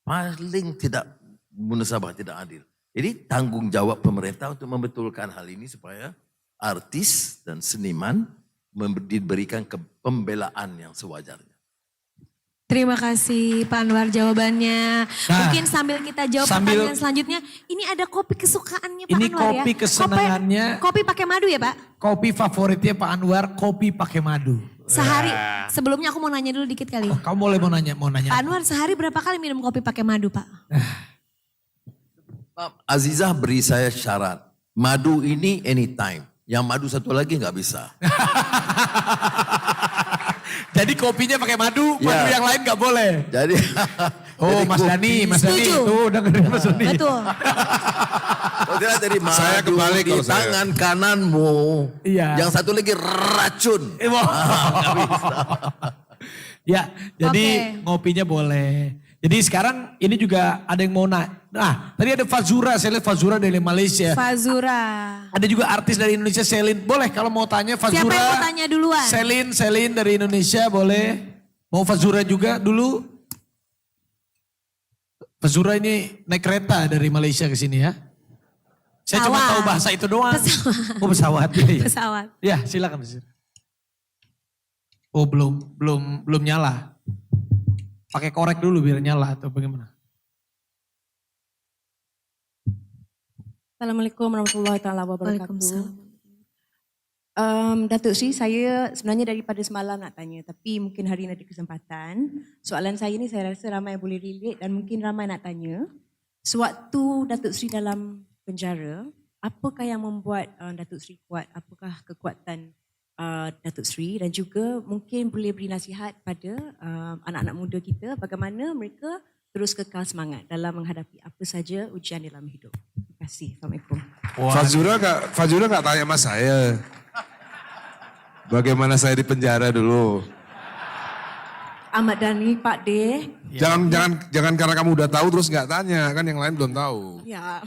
Paling tidak munasabah, tidak adil. Jadi tanggungjawab pemerintah untuk membetulkan hal ini supaya artis dan seniman diberikan pembelaan yang sewajarnya. Terima kasih Pak Anwar jawabannya. Mungkin sambil kita jawab pertanyaan selanjutnya, ini ada kopi kesukaannya Pak Ini Anwar ya. kopi kesenangannya. Kopi pakai madu ya Pak? Kopi favoritnya Pak Anwar, kopi pakai madu. Sehari, sebelumnya aku mau nanya dulu dikit kali. Kamu boleh mau nanya. Pak Anwar sehari berapa kali minum kopi pakai madu Pak? Azizah beri saya syarat, madu ini anytime. Yang madu satu lagi nggak bisa. Jadi kopinya pakai madu, madu yang lain nggak boleh. Jadi Oh Mas Dani, tuh dengerin Mas Dani. Betul. kalau tidak dari madu Saya kembali di kalau saya. tangan kananmu. Iya. Yang satu lagi racun. Ya, jadi Oke. ngopinya boleh. Jadi sekarang ini juga ada yang mau Nah, tadi ada Fazura, saya lihat Fazura dari Malaysia. Fazura. Ada juga artis dari Indonesia, Selin. Boleh kalau mau tanya Fazura. Siapa yang mau tanya duluan? Selin dari Indonesia boleh. Mau Fazura juga dulu. Fazura ini naik kereta dari Malaysia ke sini ya. Saya cuma Pesawat. tahu bahasa itu doang. Pesawat. Oh pesawat. Iya. Pesawat. Ya silakan. Oh belum nyala. Pakai korek dulu biar nyala atau bagaimana? Assalamualaikum warahmatullahi taala wabarakatuh. Waalaikumsalam. Datuk Sri, saya sebenarnya daripada semalam nak tanya, tapi mungkin hari ini ada kesempatan. Soalan saya ni saya rasa ramai yang boleh relate dan mungkin ramai nak tanya. Sewaktu Datuk Sri dalam penjara, apakah yang membuat Datuk Sri kuat? Apakah kekuatan Datuk Sri, dan juga mungkin boleh beri nasihat pada anak-anak muda kita bagaimana mereka terus kekal semangat dalam menghadapi apa saja ujian dalam hidup. Terima kasih. Assalamualaikum. Fazura nggak tanya sama saya. Bagaimana saya di penjara dulu. Ahmad Dhani, Pak D. Jangan karena kamu udah tahu terus nggak tanya, kan yang lain belum tahu. Ya.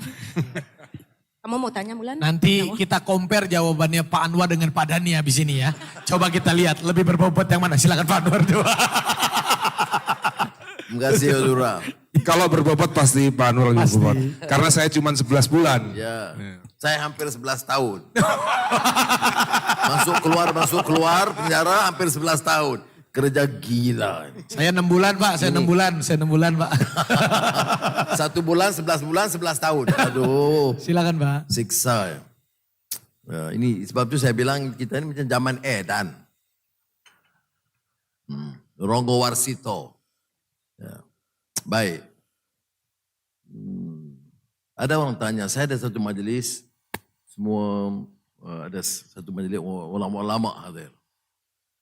Kamu mau tanya Mulan? Nanti kita compare jawabannya Pak Anwar dengan Pak Dhani habis ini ya. Coba kita lihat lebih berbobot yang mana. Silakan Pak Anwar dulu. Terima kasih Azura. Kalau berbobot pasti Pak Anwar lebih Pasti. berbobot. Karena saya cuma 11 bulan. Ya. Saya hampir 11 tahun. masuk keluar penjara hampir 11 tahun. Kerja gila. Saya 6 bulan Pak, saya 6 bulan Pak. 1 bulan, 11 bulan, 11 tahun. Aduh. Silakan Pak. Siksa ya. Ini sebab itu saya bilang kita ini macam zaman Edan. Ronggo Warsito. Ya. Baik. Ada orang tanya, saya ada satu majlis, semua ada satu majlis ulama-ulama hadir.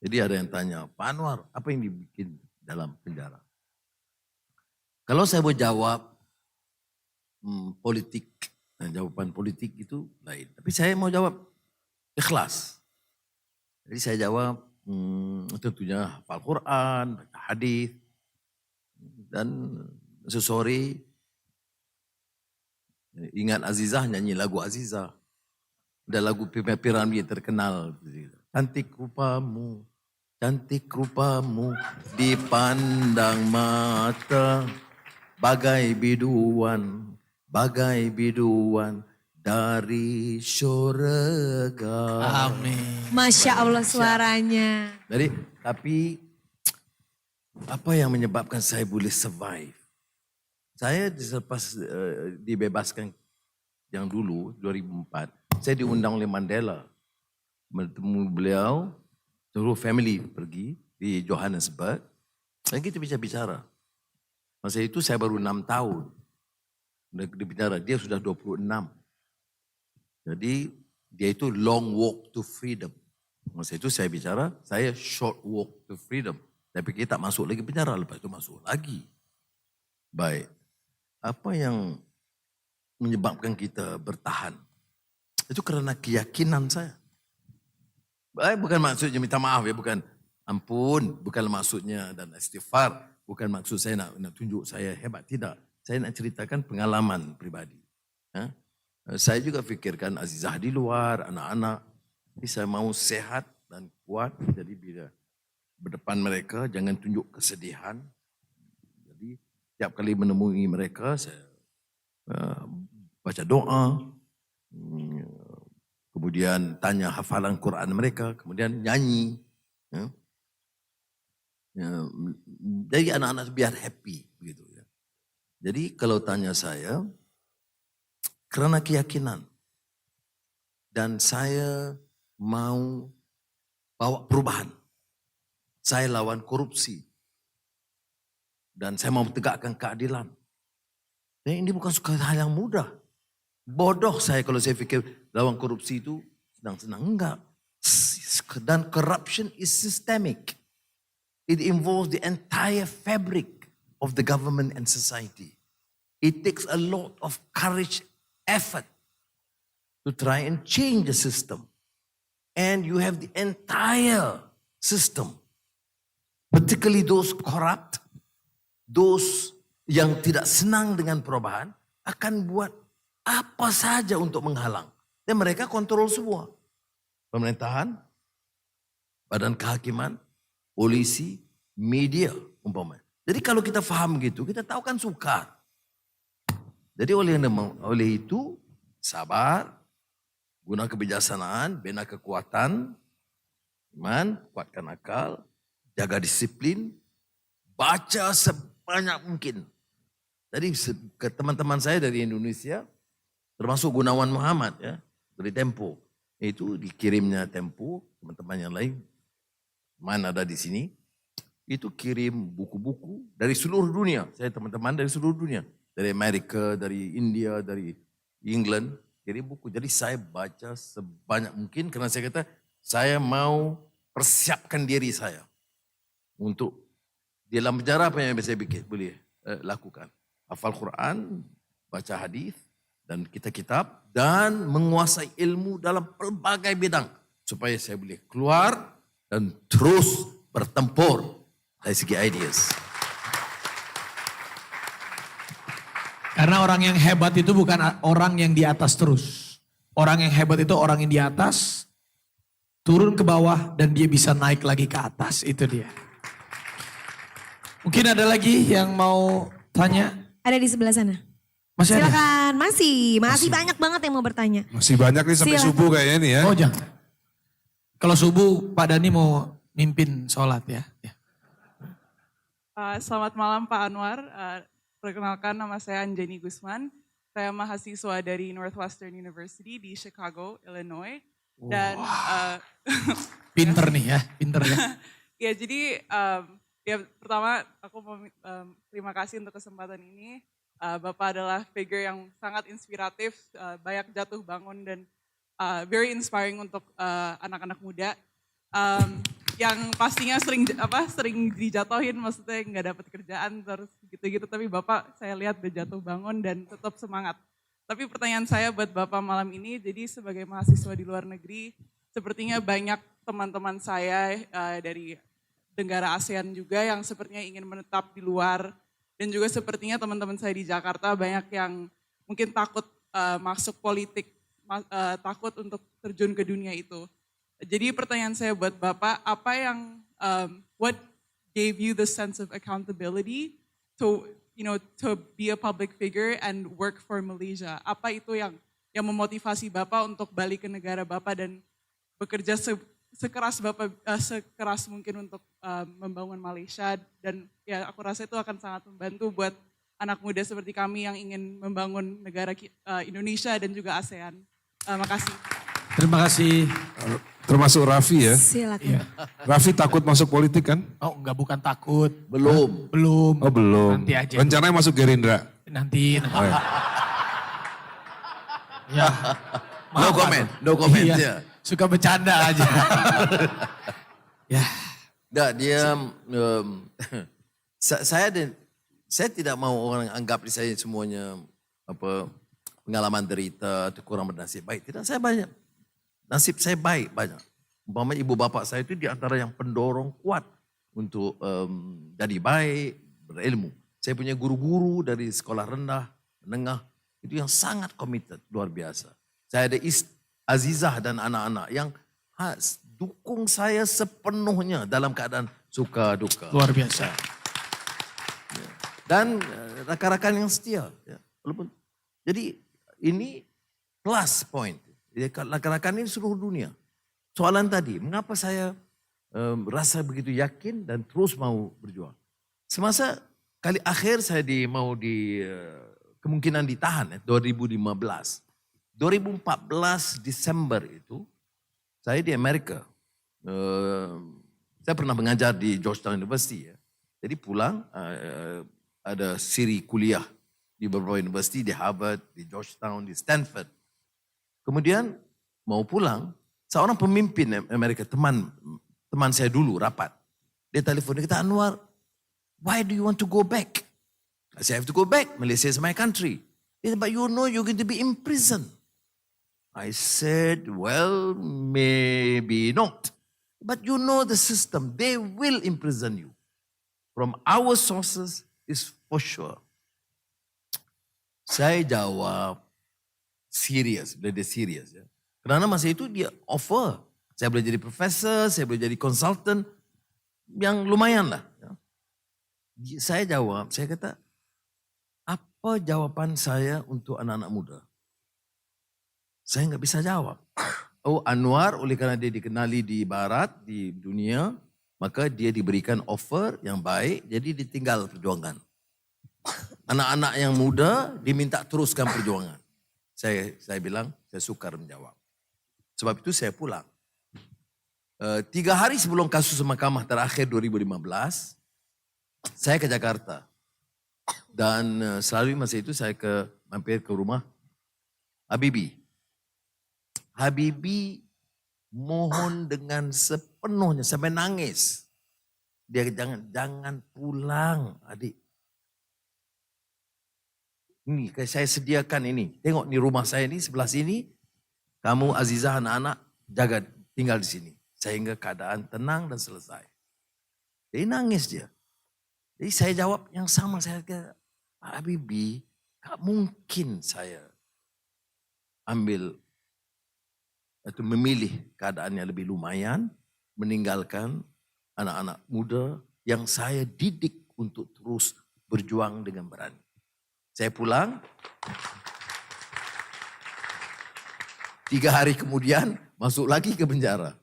Jadi ada yang tanya, Pak Anwar, apa yang dibikin dalam penjara? Kalau saya mau jawab politik, jawaban politik itu lain. Tapi saya mau jawab ikhlas. Jadi saya jawab tentunya hafal Quran, baca hadis, dan sesore ingat Azizah nyanyi lagu Azizah. Ada lagu P. Ramlee terkenal. Cantik rupamu dipandang mata bagai biduan dari syurga. Amin. Masya Allah suaranya. Jadi tapi apa yang menyebabkan saya boleh survive? Saya selepas dibebaskan yang dulu 2004, saya diundang oleh Mandela bertemu beliau, seluruh family pergi di Johannesburg. Dan kita bicara. Masa itu saya baru 6 tahun. di penjara. Dia sudah 26. Jadi dia itu long walk to freedom. Masa itu saya bicara, saya short walk to freedom. Saya pikir tak masuk lagi penjara, lepas itu masuk lagi. Baik, apa yang menyebabkan kita bertahan? Itu karena keyakinan saya. Baik, bukan maksudnya minta maaf ya, bukan ampun, bukan maksudnya dan istighfar. Bukan maksud saya nak tunjuk saya hebat, tidak. Saya nak ceritakan pengalaman pribadi. Ya? Saya juga fikirkan Azizah di luar, anak-anak. Jadi saya mau sehat dan kuat. Jadi bila berdepan mereka, jangan tunjuk kesedihan. Jadi setiap kali menemui mereka, saya baca doa. Kemudian tanya hafalan Quran mereka. Kemudian nyanyi. Ya. Jadi anak-anak biar happy. Begitu, ya. Jadi kalau tanya saya, karena keyakinan. Dan saya mau bawa perubahan. Saya lawan korupsi. Dan saya mau tegakkan keadilan. Dan ini bukan suka hal yang mudah. Bodoh saya kalau saya fikir lawan korupsi itu senang-senang. Enggak. Dan corruption is systemic. It involves the entire fabric of the government and society. It takes a lot of courage, effort to try and change the system. And you have the entire system, particularly those corrupt, those yang tidak senang dengan perubahan, akan buat apa saja untuk menghalang. Dan mereka kontrol semua. Pemerintahan, badan kehakiman, polisi, media umpamanya. Jadi kalau kita faham gitu, kita tahu kan sukar. Jadi oleh itu sabar, guna kebijaksanaan, bina kekuatan, iman, kuatkan akal, jaga disiplin, baca sebanyak mungkin. Jadi ke teman-teman saya dari Indonesia, termasuk Gunawan Muhammad ya, dari Tempo. Itu dikirimnya Tempo, teman-teman yang lain, mana ada di sini, itu kirim buku-buku dari seluruh dunia. Saya teman-teman dari seluruh dunia. Dari Amerika, dari India, dari England, kirim buku. Jadi saya baca sebanyak mungkin karena saya kata saya mau persiapkan diri saya untuk di dalam penjara apa yang saya boleh lakukan. Hafal Quran, baca hadis dan kitab dan menguasai ilmu dalam pelbagai bidang supaya saya boleh keluar dan terus bertempur dari segi ideas. Karena orang yang hebat itu bukan orang yang di atas terus. Orang yang hebat itu orang yang di atas, turun ke bawah dan dia bisa naik lagi ke atas. Itu dia. Mungkin ada lagi yang mau tanya? Ada di sebelah sana. Masih ada? Silakan, masih banyak banget yang mau bertanya. Masih banyak nih sampai Silakan. subuh kayaknya nih ya. Oh jangan. Kalau subuh Pak Dhani mau mimpin sholat ya. Selamat malam Pak Anwar. Perkenalkan nama saya Anjani Gusman. Saya mahasiswa dari Northwestern University di Chicago, Illinois. Dan Pinter nih ya, pinter ya. ya jadi ya pertama aku mau terima kasih untuk kesempatan ini. Bapak adalah figure yang sangat inspiratif, banyak jatuh bangun dan very inspiring untuk anak-anak muda. Yang pastinya sering dijatuhin, maksudnya nggak dapat kerjaan terus gitu-gitu. Tapi Bapak saya lihat udah jatuh bangun dan tetap semangat. Tapi pertanyaan saya buat Bapak malam ini, jadi sebagai mahasiswa di luar negeri, sepertinya banyak teman-teman saya dari negara ASEAN juga yang sepertinya ingin menetap di luar. Dan juga sepertinya teman-teman saya di Jakarta banyak yang mungkin takut masuk politik, takut untuk terjun ke dunia itu. Jadi pertanyaan saya buat Bapak, apa yang, what gave you the sense of accountability to be a public figure and work for Malaysia? Apa itu yang memotivasi Bapak untuk balik ke negara Bapak dan bekerja sekeras mungkin untuk membangun Malaysia? Dan ya aku rasa itu akan sangat membantu buat anak muda seperti kami yang ingin membangun negara Indonesia dan juga ASEAN. Makasih. Terima kasih. Termasuk Raffi ya. Silakan. Raffi takut masuk politik kan? Oh enggak, bukan takut. Belum. Belum. Oh belum. Nanti aja. Rencananya masuk Gerindra. Nanti. Oh, ya. Ya. No Maaf, comment, Pak. no comment Iya, ya. Suka bercanda aja. Ya. Enggak, dia saya tidak mau orang anggap saya semuanya pengalaman derita atau kurang bernasib baik. Tidak, saya banyak. Nasib saya baik banyak. Umpama ibu bapak saya itu di antara yang pendorong kuat untuk jadi baik, berilmu. Saya punya guru-guru dari sekolah rendah, menengah, itu yang sangat committed, luar biasa. Saya ada Azizah dan anak-anak yang dukung saya sepenuhnya dalam keadaan suka duka. Luar biasa. Dan rakan-rakan yang setia. Ya. Walaupun, jadi ini plus point. Rakan-rakan ini seluruh dunia. Soalan tadi, mengapa saya rasa begitu yakin dan terus mau berjuang. Semasa kali akhir saya kemungkinan ditahan 2015. 2014 Desember itu saya di Amerika. Saya pernah mengajar di Georgetown University ya. Jadi pulang ada siri kuliah di beberapa universiti, di Harvard, di Georgetown, di Stanford. Kemudian mau pulang, seorang pemimpin Amerika, teman saya dulu rapat. Dia telepon, dia kata, Anwar, why do you want to go back? I said, I have to go back. Malaysia is my country. He said, but you know you're going to be in prison. I said, well, maybe not. But you know the system. They will imprison you. From our sources is for sure. Saya jawab serius, dia serius. Ya. Kerana masa itu dia offer. Saya boleh jadi profesor, saya boleh jadi consultant. Yang lumayan lah. Ya. Saya jawab, saya kata, apa jawaban saya untuk anak-anak muda? Saya nggak bisa jawab. Oh, Anwar oleh kerana dia dikenali di barat, di dunia, maka dia diberikan offer yang baik, jadi ditinggal perjuangan. Anak-anak yang muda diminta teruskan perjuangan. Saya bilang, saya sukar menjawab. Sebab itu saya pulang. 3 hari sebelum kasus mahkamah terakhir 2015, saya ke Jakarta. Dan selalu masa itu saya mampir ke rumah Habibie. Habibie mohon dengan sepenuhnya sampai nangis. Dia jangan pulang, adik. Ini saya sediakan ini. Tengok ni rumah saya ni sebelah sini. Kamu Azizah anak-anak jaga tinggal di sini sehingga keadaan tenang dan selesai. Jadi nangis dia. Jadi saya jawab yang sama, saya kata, Pak Habibie, tak mungkin saya ambil atau memilih keadaan yang lebih lumayan, meninggalkan anak-anak muda yang saya didik untuk terus berjuang dengan berani. Saya pulang, 3 hari kemudian masuk lagi ke penjara.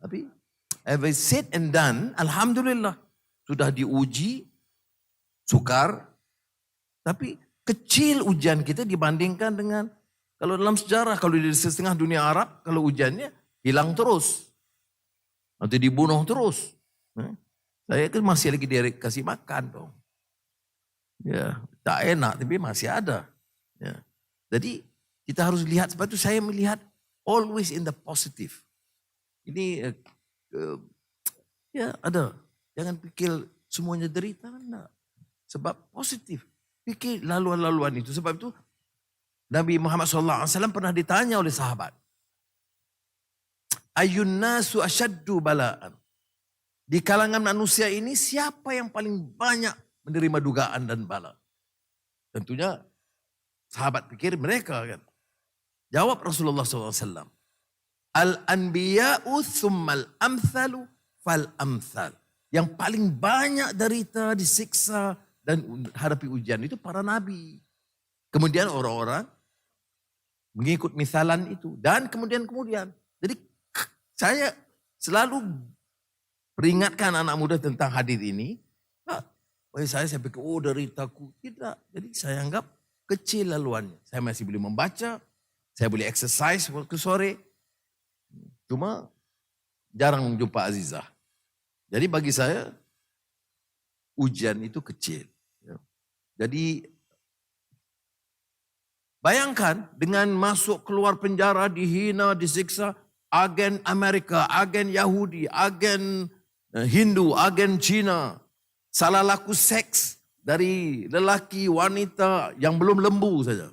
Tapi, every said and done, Alhamdulillah, sudah diuji, sukar, tapi kecil ujian kita dibandingkan dengan kalau dalam sejarah, kalau di setengah dunia Arab, kalau ujiannya hilang terus. Nanti dibunuh terus. Saya kan masih lagi dikasih makan dong. Ya, tak enak tapi masih ada. Ya. Jadi kita harus lihat, sebab itu saya melihat always in the positive. Ini ya ada. Jangan pikir semuanya derita, enggak. Sebab positif. Pikir laluan-laluan itu. Sebab itu Nabi Muhammad SAW pernah ditanya oleh sahabat. Ayun nasu asyaddu bala'an. Di kalangan manusia ini siapa yang paling banyak menerima dugaan dan bala? Tentunya sahabat pikir mereka kan. Jawab Rasulullah SAW. Al-anbiya'u thummal amthalu fal amthal. Yang paling banyak derita, disiksa dan hadapi ujian itu para nabi. Kemudian orang-orang mengikut misalan itu. Dan kemudian. Jadi saya selalu peringatkan anak muda tentang hadis ini. Saya pikir, oh deritaku. Tidak. Jadi saya anggap kecil laluannya. Saya masih boleh membaca. Saya boleh exercise waktu sore. Cuma jarang jumpa Azizah. Jadi bagi saya ujian itu kecil. Jadi Bayangkan dengan masuk keluar penjara, dihina, disiksa, agen Amerika, agen Yahudi, agen Hindu, agen Cina, salah laku seks dari lelaki, wanita yang belum lembu saja.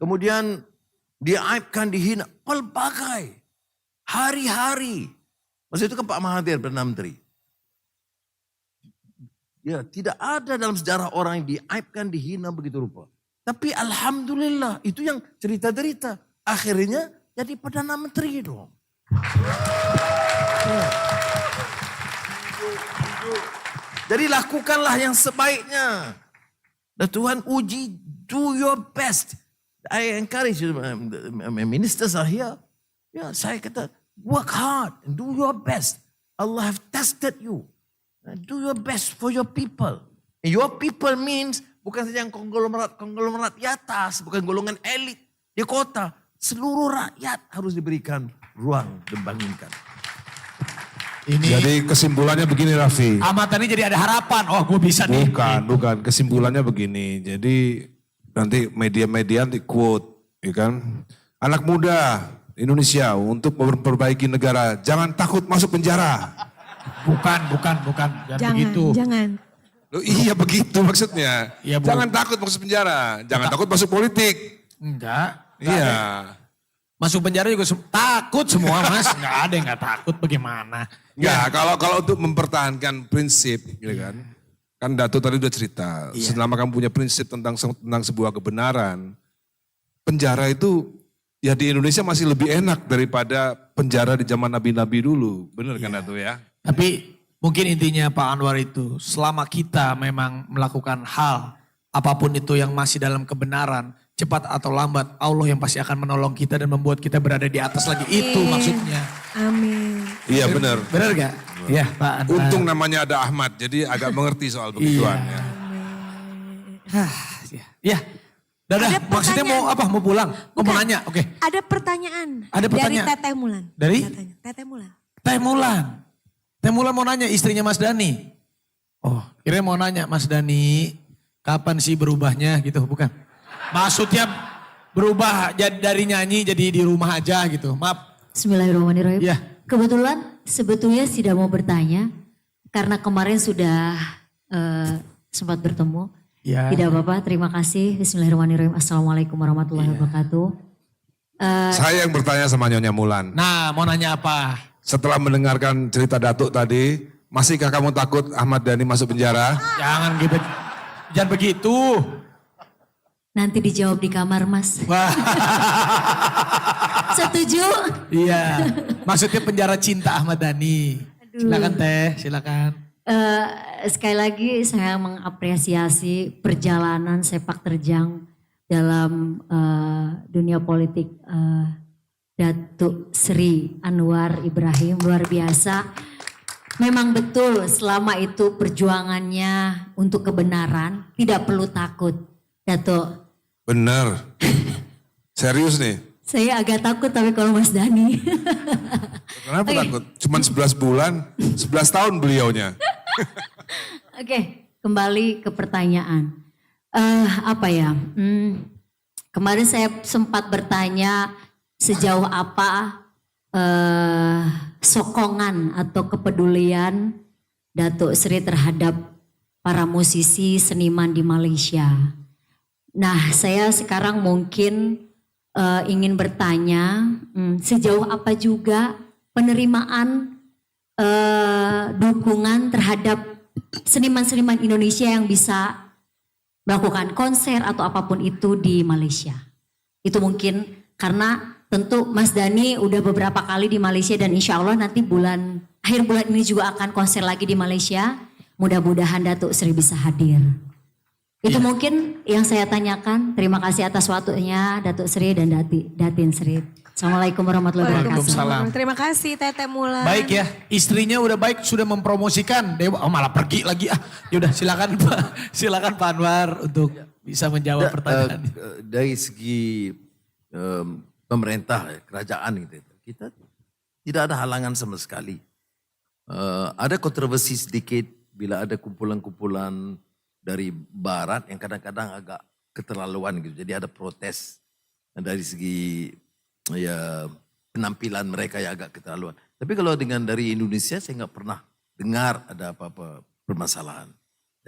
Kemudian diaibkan, dihina, pelbagai hari-hari. Masa itu kan Pak Mahathir Perdana Menteri. Ya, tidak ada dalam sejarah orang yang diaibkan, dihina begitu rupa. Tapi alhamdulillah, itu yang cerita-cerita. Akhirnya jadi Perdana Menteri dong. Ya. Jadi lakukanlah yang sebaiknya. Dan Tuhan uji, do your best. I encourage you, ministers are here. Ya, saya kata, work hard and do your best. Allah have tested you. Do your best for your people. Your people means bukan saja yang konglomerat di atas, bukan golongan elit di kota. Seluruh rakyat harus diberikan ruang dan bangunkan. Jadi kesimpulannya begini Raffi. Ahmad Dhani jadi ada harapan. Oh, gue bisa nih. Bukan. Kesimpulannya begini. Jadi nanti media-media nanti quote, ya kan? Anak muda Indonesia untuk memperbaiki negara, jangan takut masuk penjara. Bukan. Jangan begitu. Jangan. Loh, iya begitu maksudnya. Iya, Bu. Jangan takut masuk penjara, jangan takut masuk politik. Enggak. Iya. Masuk penjara juga takut semua Mas. Enggak ada yang enggak takut bagaimana. Enggak, kalau untuk mempertahankan prinsip, gitu kan. Kan Dato tadi udah cerita, selama kamu punya prinsip tentang sebuah kebenaran, penjara itu ya di Indonesia masih lebih enak daripada penjara di zaman nabi-nabi dulu. Bener kan Dato ya? Tapi mungkin intinya Pak Anwar itu, selama kita memang melakukan hal apapun itu yang masih dalam kebenaran, cepat atau lambat Allah yang pasti akan menolong kita dan membuat kita berada di atas lagi. Itu maksudnya. Amin. Iya benar. Benar gak? Iya Pak Anwar. Untung namanya ada Ahmad, jadi agak mengerti soal begituan. Ya. Iya. Dadah, Ada maksudnya mau apa? Mau pulang? Mau nanya? Oke. Ada pertanyaan. Ada pertanyaan. Dari Teteh Mulan. Dari? Katanya. Teteh Mulan. Teh Mulan. Teh Mulan mau nanya istrinya Mas Dhani. Oh, kira mau nanya Mas Dhani, kapan sih berubahnya gitu? Bukan. Maksudnya berubah dari nyanyi jadi di rumah aja gitu. Maaf. Bismillahirrahmanirrahim. Ya. Kebetulan sebetulnya tidak mau bertanya karena kemarin sudah sempat bertemu. Ya. Tidak apa-apa, terima kasih. Bismillahirrahmanirrahim. Assalamualaikum warahmatullahi wabarakatuh. Saya yang bertanya sama Nyonya Mulan. Nah, mau nanya apa? Setelah mendengarkan cerita Datuk tadi, masihkah kamu takut Ahmad Dhani masuk penjara? Jangan gitu. Jangan begitu. Nanti dijawab di kamar, Mas. Wah. Setuju? Iya. Maksudnya penjara cinta Ahmad Dhani. Silakan Teh, silakan. Sekali lagi saya mengapresiasi perjalanan sepak terjang dalam dunia politik Datuk Sri Anwar Ibrahim, luar biasa. Memang betul selama itu perjuangannya untuk kebenaran, tidak perlu takut, Datuk. Bener. Serius nih. Saya agak takut tapi kalau Mas Dhani. Kenapa takut? Cuman 11 bulan, 11 tahun beliaunya. Oke, kembali ke pertanyaan. Kemarin saya sempat bertanya sejauh apa sokongan atau kepedulian Datuk Sri terhadap para musisi seniman di Malaysia. Nah, saya sekarang mungkin ingin bertanya sejauh apa juga penerimaan dukungan terhadap seniman-seniman Indonesia yang bisa melakukan konser atau apapun itu di Malaysia. Itu mungkin karena tentu Mas Dhani udah beberapa kali di Malaysia dan insya Allah nanti akhir bulan ini juga akan konser lagi di Malaysia. Mudah-mudahan Datuk Sri bisa hadir. Itu mungkin yang saya tanyakan. Terima kasih atas waktunya Datuk Sri dan Datin Sri. Assalamualaikum warahmatullahi wabarakatuh. Waalaikumsalam. Terima kasih Teteh Mulan. Baik ya, istrinya udah baik sudah mempromosikan Dewa. Oh malah pergi lagi ah. Yaudah silakan Pak, silakan Pak Anwar untuk bisa menjawab pertanyaan. Dari segi pemerintah, kerajaan gitu, kita tidak ada halangan sama sekali. Ada kontroversi sedikit bila ada kumpulan-kumpulan dari barat yang kadang-kadang agak keterlaluan gitu. Jadi ada protes dari segi ya penampilan mereka yang agak keterlaluan. Tapi kalau dengan dari Indonesia saya nggak pernah dengar ada apa-apa permasalahan.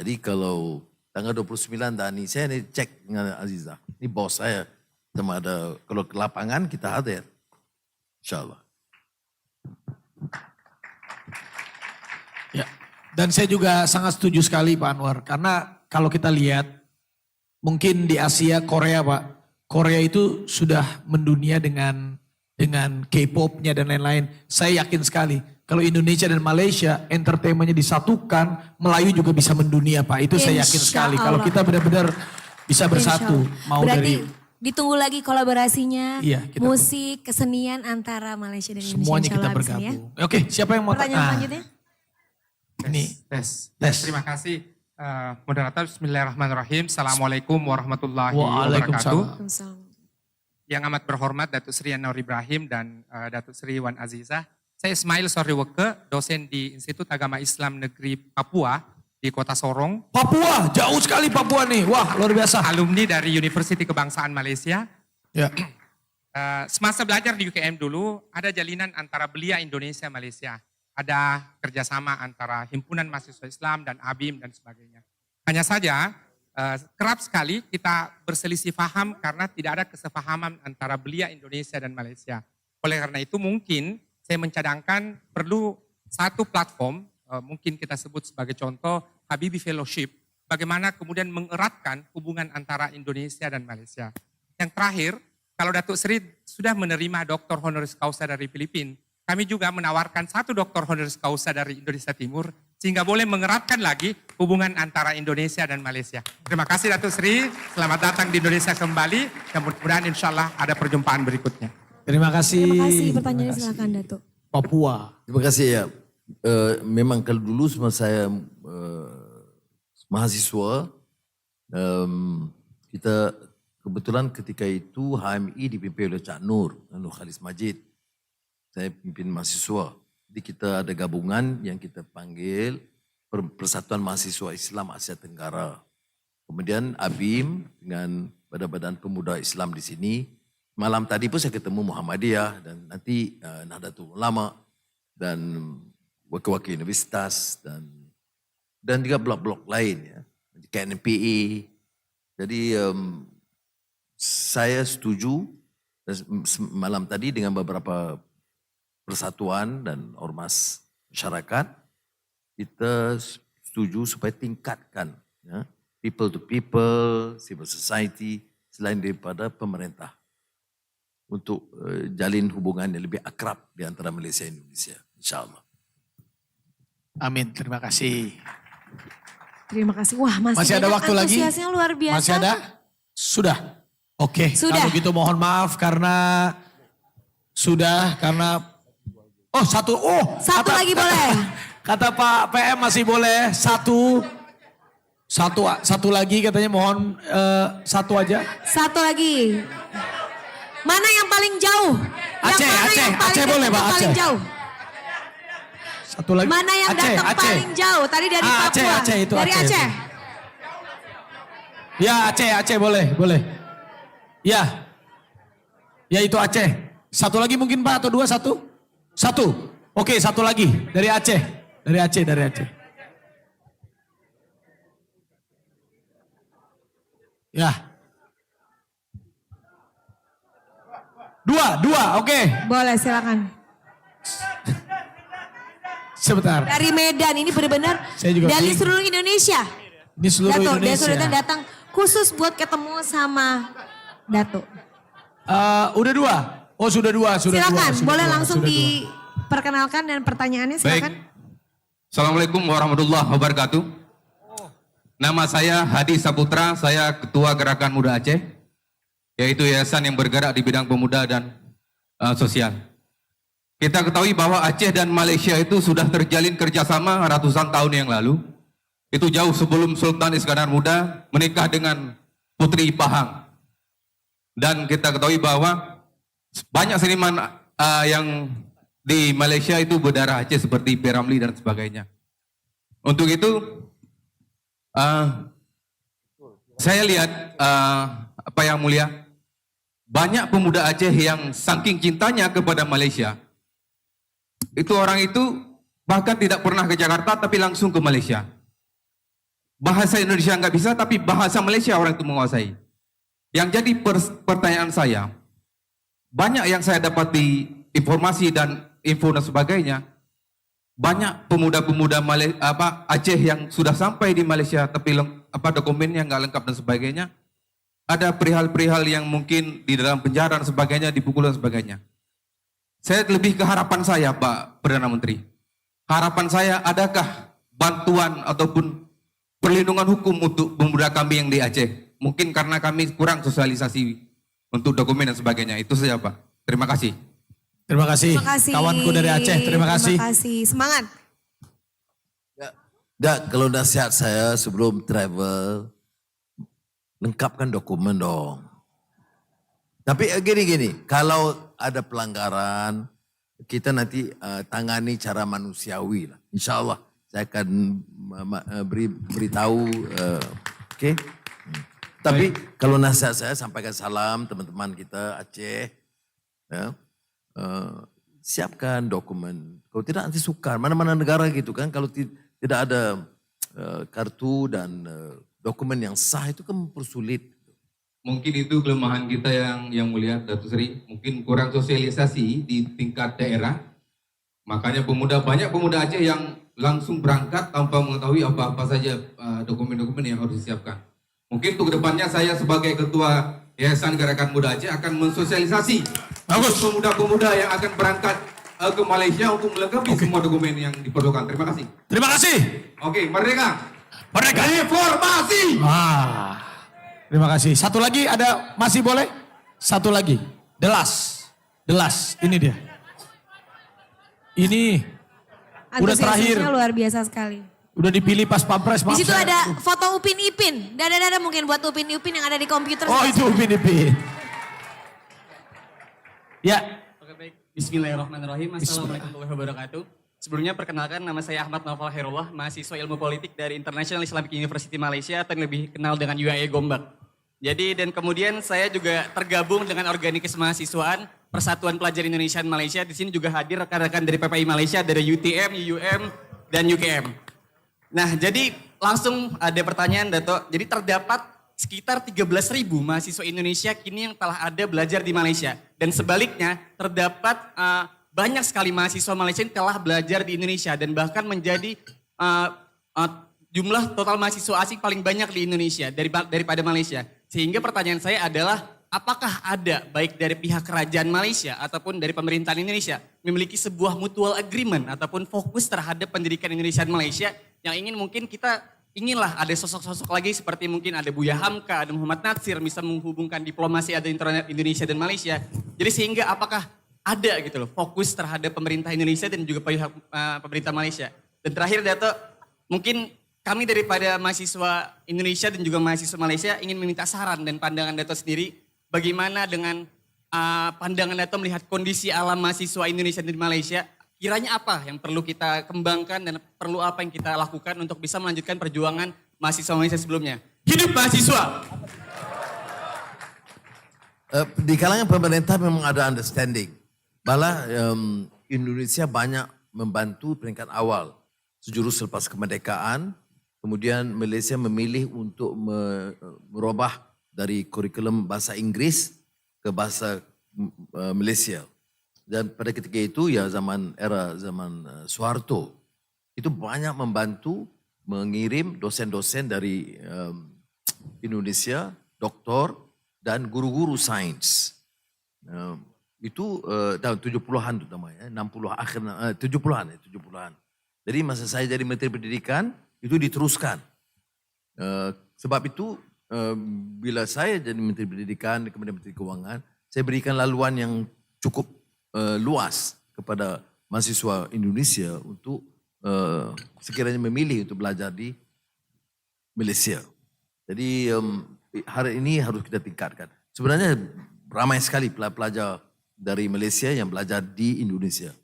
Jadi kalau tanggal 29 Dani, saya ini cek dengan Aziza. Ini bos saya. Sama ada, kalau ke lapangan kita hadir. InsyaAllah. Ya. Dan saya juga sangat setuju sekali Pak Anwar. Karena kalau kita lihat, mungkin di Asia, Korea Pak. Korea itu sudah mendunia dengan K-pop-nya dan lain-lain. Saya yakin sekali. Kalau Indonesia dan Malaysia, entertainment-nya disatukan, Melayu juga bisa mendunia Pak. Itu saya yakin sekali. Kalau kita benar-benar bisa bersatu. Mau Berarti dari ditunggu lagi kolaborasinya, Iya, kita musik, kesenian antara Malaysia dan Indonesia. semuanya kita Insya Allah abis ini bergabung. Oke, siapa yang mau Pertanyaan selanjutnya? Ini Tes. Terima kasih moderator. Bismillahirrahmanirrahim. Assalamualaikum warahmatullahi Waalaikumsalam. wabarakatuh. Yang amat berhormat Datuk Seri Anwar Ibrahim dan Datuk Seri Wan Azizah. Saya Ismail Sorriweke, dosen di Institut Agama Islam Negeri Papua di Kota Sorong. Papua, jauh sekali Papua nih. Wah, luar biasa. Alumni dari Universiti Kebangsaan Malaysia. Ya. Semasa belajar di UKM dulu, ada jalinan antara Belia Indonesia Malaysia. Ada kerjasama antara Himpunan Mahasiswa Islam dan ABIM dan sebagainya. Hanya saja, kerap sekali kita berselisih paham karena tidak ada kesepahaman antara Belia Indonesia dan Malaysia. Oleh karena itu mungkin saya mencadangkan perlu satu platform, mungkin kita sebut sebagai contoh Habibie Fellowship, bagaimana kemudian mengeratkan hubungan antara Indonesia dan Malaysia. Yang terakhir, kalau Datuk Seri sudah menerima Doktor Honoris Causa dari Filipina, kami juga menawarkan satu Doktor Honoris Causa dari Indonesia Timur, sehingga boleh mengeratkan lagi hubungan antara Indonesia dan Malaysia. Terima kasih Datuk Seri, selamat datang di Indonesia kembali, dan mudah-mudahan insya Allah ada perjumpaan berikutnya. Terima kasih. Terima kasih, pertanyaannya silakan Datuk. Papua. Terima kasih ya. Memang kalau dulu semasa saya mahasiswa, kita kebetulan ketika itu HMI dipimpin oleh Cak Nur Khalis Majid. Saya pimpin mahasiswa. Jadi kita ada gabungan yang kita panggil Persatuan Mahasiswa Islam Asia Tenggara. Kemudian ABIM dengan Badan-Badan Pemuda Islam di sini. Malam tadi pun saya ketemu Muhammadiyah dan nanti Nahdlatul Ulama dan wakil-wakil universitas dan juga blok-blok lain ya, KNPA. Jadi saya setuju malam tadi dengan beberapa persatuan dan ormas masyarakat, kita setuju supaya tingkatkan ya, people to people, civil society selain daripada pemerintah untuk jalin hubungan yang lebih akrab di antara Malaysia dan Indonesia, insyaAllah. Amin, terima kasih. Terima kasih. Wah, masih ada waktu lagi? Antusiasnya luar biasa. Masih ada? Sudah. Oke, Sudah. kalau gitu mohon maaf karena oh satu lagi boleh. Kata Pak PM masih boleh satu lagi katanya mohon satu aja. Satu lagi. Mana yang paling jauh? Aceh boleh Pak, Aceh. Paling jauh. Satu lagi. Mana yang datang paling jauh? Tadi dari Papua. Aceh itu dari Aceh. Ya Aceh boleh. Ya itu Aceh. Satu lagi mungkin Pak atau dua satu? Satu. Oke, satu lagi dari Aceh. Dari Aceh. Ya. Dua, oke. Boleh, silakan. Sebentar. Dari Medan, ini benar-benar dari seluruh Indonesia. Di seluruh Indonesia. Datuk datang khusus buat ketemu sama Datuk. Udah dua. Oh sudah dua. Silakan, boleh langsung diperkenalkan dan pertanyaannya silakan. Baik. Assalamualaikum warahmatullahi wabarakatuh. Nama saya Hadi Saputra, saya Ketua Gerakan Muda Aceh, yaitu yayasan yang bergerak di bidang pemuda dan sosial. Kita ketahui bahwa Aceh dan Malaysia itu sudah terjalin kerjasama ratusan tahun yang lalu. Itu jauh sebelum Sultan Iskandar Muda menikah dengan Putri Pahang. Dan kita ketahui bahwa banyak seniman yang di Malaysia itu berdarah Aceh seperti P. Ramlee dan sebagainya. Untuk itu, Saya lihat apa yang mulia, banyak pemuda Aceh yang saking cintanya kepada Malaysia, itu orang itu bahkan tidak pernah ke Jakarta tapi langsung ke Malaysia. Bahasa Indonesia nggak bisa tapi bahasa Malaysia orang itu menguasai. Yang jadi pertanyaan saya, banyak yang saya dapati informasi dan info dan sebagainya, banyak pemuda-pemuda Aceh yang sudah sampai di Malaysia tapi dokumennya nggak lengkap dan sebagainya. Ada perihal-perihal yang mungkin di dalam penjara dan sebagainya, dipukul dan sebagainya. Saya lebih ke harapan saya, Pak Perdana Menteri. Harapan saya, adakah bantuan ataupun perlindungan hukum untuk pemuda kami yang di Aceh? Mungkin karena kami kurang sosialisasi untuk dokumen dan sebagainya. Itu saja, Pak. Terima kasih. Terima kasih. Kawanku dari Aceh, terima kasih. Terima kasih. Semangat. Kalau nasihat saya sebelum travel, lengkapkan dokumen dong. Tapi gini, kalau ada pelanggaran, kita nanti tangani cara manusiawi lah. Insya Allah saya akan beritahu, oke? Tapi kalau nasihat saya sampaikan salam teman-teman kita Aceh, ya, siapkan dokumen. Kalau tidak nanti sukar, mana-mana negara gitu kan, kalau tidak ada kartu dan dokumen yang sah itu kan mempersulit. Mungkin itu kelemahan kita yang mulia, Datuk Seri. Mungkin kurang sosialisasi di tingkat daerah. Makanya banyak pemuda Aceh yang langsung berangkat tanpa mengetahui apa-apa saja dokumen-dokumen yang harus disiapkan. Mungkin untuk kedepannya saya sebagai Ketua Yayasan Gerakan Muda Aceh akan mensosialisasi pemuda-pemuda yang akan berangkat ke Malaysia untuk melengkapi semua dokumen yang diperlukan. Terima kasih. Terima kasih. Oke, merdeka. Merdeka. Reformasi. Terima kasih. Satu lagi ada, masih boleh? Satu lagi. The last. Ini dia. Ini udah terakhir. Antusiasmenya luar biasa sekali. Udah dipilih pas pampres. Di situ ada foto Upin Ipin. Dada-dada mungkin buat Upin Ipin yang ada di komputer. Oh itu Upin Ipin. Ya. Oke baik. Bismillahirrahmanirrahim. Assalamualaikum warahmatullahi wabarakatuh. Sebelumnya perkenalkan nama saya Ahmad Naufal Khairullah, mahasiswa ilmu politik dari International Islamic University Malaysia atau yang lebih kenal dengan UIA Gombak. Jadi dan kemudian saya juga tergabung dengan organisasi mahasiswaan Persatuan Pelajar Indonesia Malaysia. Di sini juga hadir rekan-rekan dari PPI Malaysia, dari UTM, UUM, dan UKM. Nah jadi langsung ada pertanyaan Dato. Jadi terdapat sekitar 13.000 mahasiswa Indonesia kini yang telah ada belajar di Malaysia. Dan sebaliknya terdapat banyak sekali mahasiswa Malaysia yang telah belajar di Indonesia dan bahkan menjadi jumlah total mahasiswa asing paling banyak di Indonesia daripada Malaysia. Sehingga pertanyaan saya adalah apakah ada baik dari pihak kerajaan Malaysia ataupun dari pemerintahan Indonesia memiliki sebuah mutual agreement ataupun fokus terhadap pendidikan Indonesia dan Malaysia yang mungkin kita inginlah ada sosok-sosok lagi seperti mungkin ada Buya Hamka, ada Muhammad Natsir bisa menghubungkan diplomasi ada internet Indonesia dan Malaysia. Jadi sehingga apakah ada gitu loh fokus terhadap pemerintah Indonesia dan juga pihak pemerintah Malaysia. Dan terakhir Dato, mungkin kami daripada mahasiswa Indonesia dan juga mahasiswa Malaysia ingin meminta saran dan pandangan Dato sendiri bagaimana dengan pandangan Dato melihat kondisi alam mahasiswa Indonesia dan Malaysia, kiranya apa yang perlu kita kembangkan dan perlu apa yang kita lakukan untuk bisa melanjutkan perjuangan mahasiswa Malaysia sebelumnya. Hidup mahasiswa! Di kalangan pemerintah memang ada understanding. Malah Indonesia banyak membantu peringkat awal. Sejurus selepas kemerdekaan, kemudian Malaysia memilih untuk merubah dari kurikulum bahasa Inggris ke bahasa Malaysia. Dan pada ketika itu ya zaman Suharto, itu banyak membantu mengirim dosen-dosen dari Indonesia, doktor dan guru-guru sains. Itu tahun 70-an namanya, 70-an. Jadi masa saya jadi Menteri Pendidikan itu diteruskan. Sebab itu bila saya jadi Menteri Pendidikan kemudian Menteri Keuangan, saya berikan laluan yang cukup luas kepada mahasiswa Indonesia untuk sekiranya memilih untuk belajar di Malaysia. Jadi hari ini harus kita tingkatkan. Sebenarnya ramai sekali pelajar dari Malaysia yang belajar di Indonesia.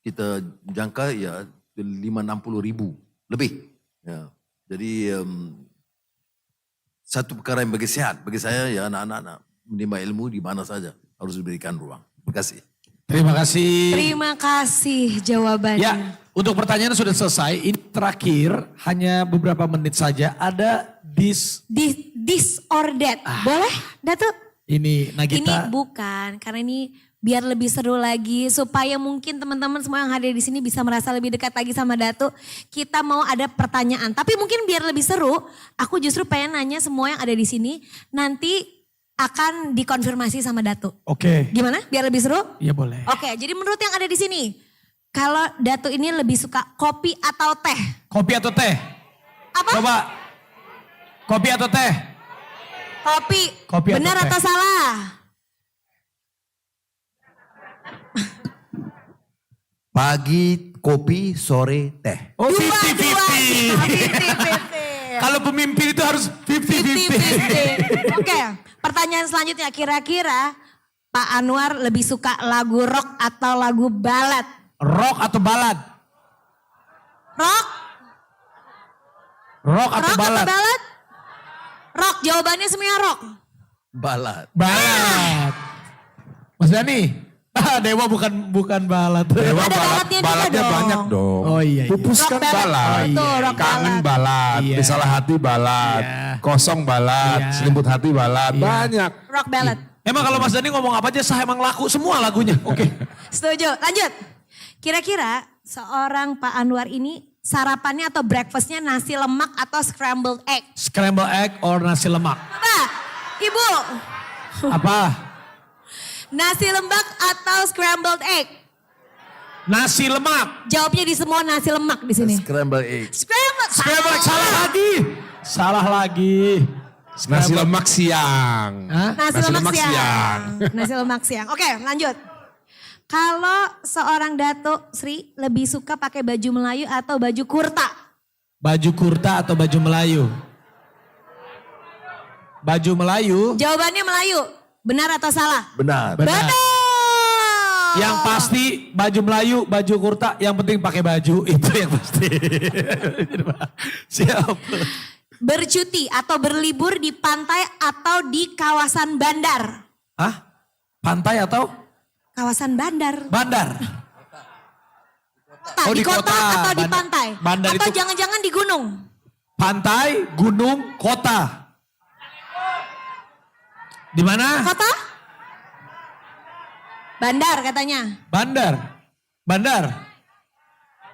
Kita jangka ya 5-60 ribu lebih. Ya. Jadi satu perkara yang bagi sehat. Bagi saya ya anak-anak menerima ilmu di mana saja harus diberikan ruang. Terima kasih. Terima kasih. Terima kasih jawabannya. Ya, untuk pertanyaan sudah selesai. Ini terakhir, hanya beberapa menit saja. Ada This or that. Boleh, Datuk? Ini Nagita. Ini bukan, karena ini biar lebih seru lagi. Supaya mungkin teman-teman semua yang hadir di sini bisa merasa lebih dekat lagi sama Datuk. Kita mau ada pertanyaan. Tapi mungkin biar lebih seru, aku justru pengen nanya semua yang ada di sini. Nanti akan dikonfirmasi sama Datuk. Oke. Gimana? Biar lebih seru? Iya boleh. Oke, jadi menurut yang ada di sini. Kalau Datuk ini lebih suka kopi atau teh? Kopi atau teh? Apa? Coba. Kopi atau teh? Kopi. Kopi atau Benar teh? atau salah? Pagi kopi, sore teh. Oh 50-50. Kalau pemimpin itu harus 50-50. Oke, pertanyaan selanjutnya. Kira-kira Pak Anwar lebih suka lagu rock atau lagu balad? Rock atau balad? Rock? Rock atau Rock balad? atau balad? Rock, jawabannya semuanya rock. Balad. Balad. Mas Dani, Dewa bukan balad. Dewa Ada balad, baladnya juga baladnya dong. banyak dong. Oh iya. Pupus Rock kan balad. balad. Betul, rock Kangen balad. balad, Iya. Disalah hati balad, Iya. kosong balad, Iya. selimut hati balad, Iya. banyak. Rock ballad. Emang kalau Mas Dani ngomong apa aja sah, emang laku semua lagunya. Oke. Setuju, lanjut. Kira-kira seorang Pak Anwar ini sarapannya atau breakfastnya nasi lemak atau scrambled egg? Scramble egg or nasi lemak? Apa? Ibu, Apa? nasi lemak atau scrambled egg? Nasi lemak. Jawabnya di semua nasi lemak di sini. Scramble egg. Scrambled. Scramble egg salah lagi. Salah lagi. Nasi lemak siang. Hah? Nasi lemak siang. Nasi lemak siang. Oke, lanjut. Kalau seorang Datuk Sri lebih suka pakai baju Melayu atau baju kurta? Baju kurta atau baju Melayu? Baju Melayu. Jawabannya Melayu. Benar atau salah? Benar. Benar. Yang pasti baju Melayu, baju kurta, yang penting pakai baju itu yang pasti. Siap. Bercuti atau berlibur di pantai atau di kawasan bandar? Hah? Pantai atau? Kawasan bandar. Bandar. Kota, Oh, di di kota kota. atau di Bandar- pantai? bandar atau itu- jangan-jangan di gunung? Pantai, gunung, kota. Di mana? Kota? Bandar katanya. Bandar. Bandar.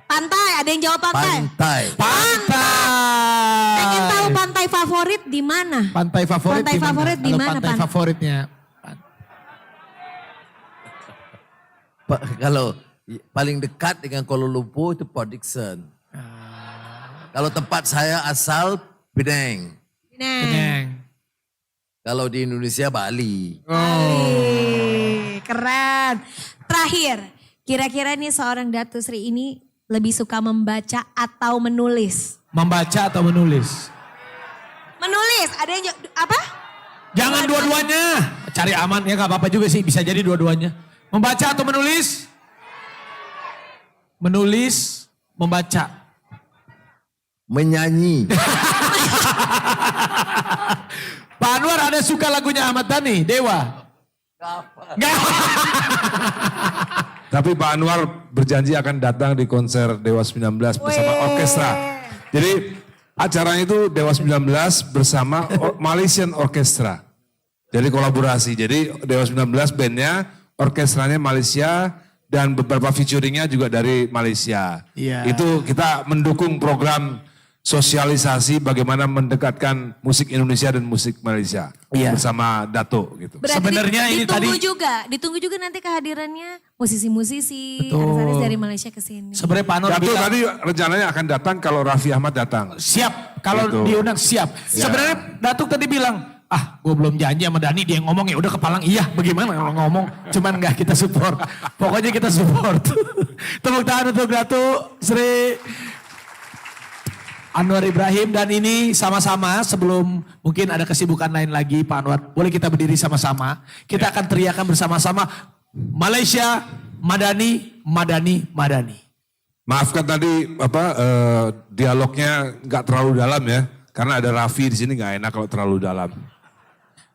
Pantai, ada yang jawab pantai? Pantai. Pantai. Pengen tahu pantai favorit di mana? Pantai favorit Pantai di mana? favorit di Kalau mana, pantai Pan? favoritnya. Kalau paling dekat dengan Kuala Lumpur itu Port Dickson. Kalau tempat saya asal Penang. Penang. Kalau di Indonesia Bali. Bali, keren. Terakhir, kira-kira nih seorang Datuk Sri ini lebih suka membaca atau menulis? Membaca atau menulis? Menulis, ada yang apa? Jangan dua-duanya. Cari aman ya gak apa-apa juga sih. Bisa jadi dua-duanya. Membaca atau menulis? Menulis, membaca. Menyanyi. Pak Anwar ada suka lagunya Ahmad Dhani, Dewa? Gak. Tapi Pak Anwar berjanji akan datang di konser Dewa 19 bersama orkestra. Jadi acaranya itu Dewa 19 bersama Malaysian Orchestra. Jadi kolaborasi. Jadi Dewa 19 bandnya, orkestranya Malaysia dan beberapa featuringnya juga dari Malaysia. Iya. Itu kita mendukung program sosialisasi bagaimana mendekatkan musik Indonesia dan musik Malaysia bersama Dato gitu. Berarti Sebenarnya ini ditunggu juga nanti kehadirannya musisi-musisi, Betul. artis-artis dari Malaysia ke sini. Sebenarnya Pak Anwar Dato bilang, tadi rencananya akan datang kalau Raffi Ahmad datang. siap. Kalau Gitu. diundang siap. Ya. Sebenarnya Datuk tadi bilang, gue belum janji sama Dhani, dia ngomong ya udah kepalang iya. Bagaimana kalau ngomong? Cuman nggak kita support. Pokoknya kita support. Tepuk tangan untuk Datuk Sri Anwar Ibrahim, dan ini sama-sama sebelum mungkin ada kesibukan lain lagi Pak Anwar, boleh kita berdiri sama-sama. Kita akan teriakan bersama-sama Malaysia Madani, Madani, Madani. Maafkan tadi dialognya nggak terlalu dalam ya, Karena ada Raffi di sini nggak enak kalau terlalu dalam.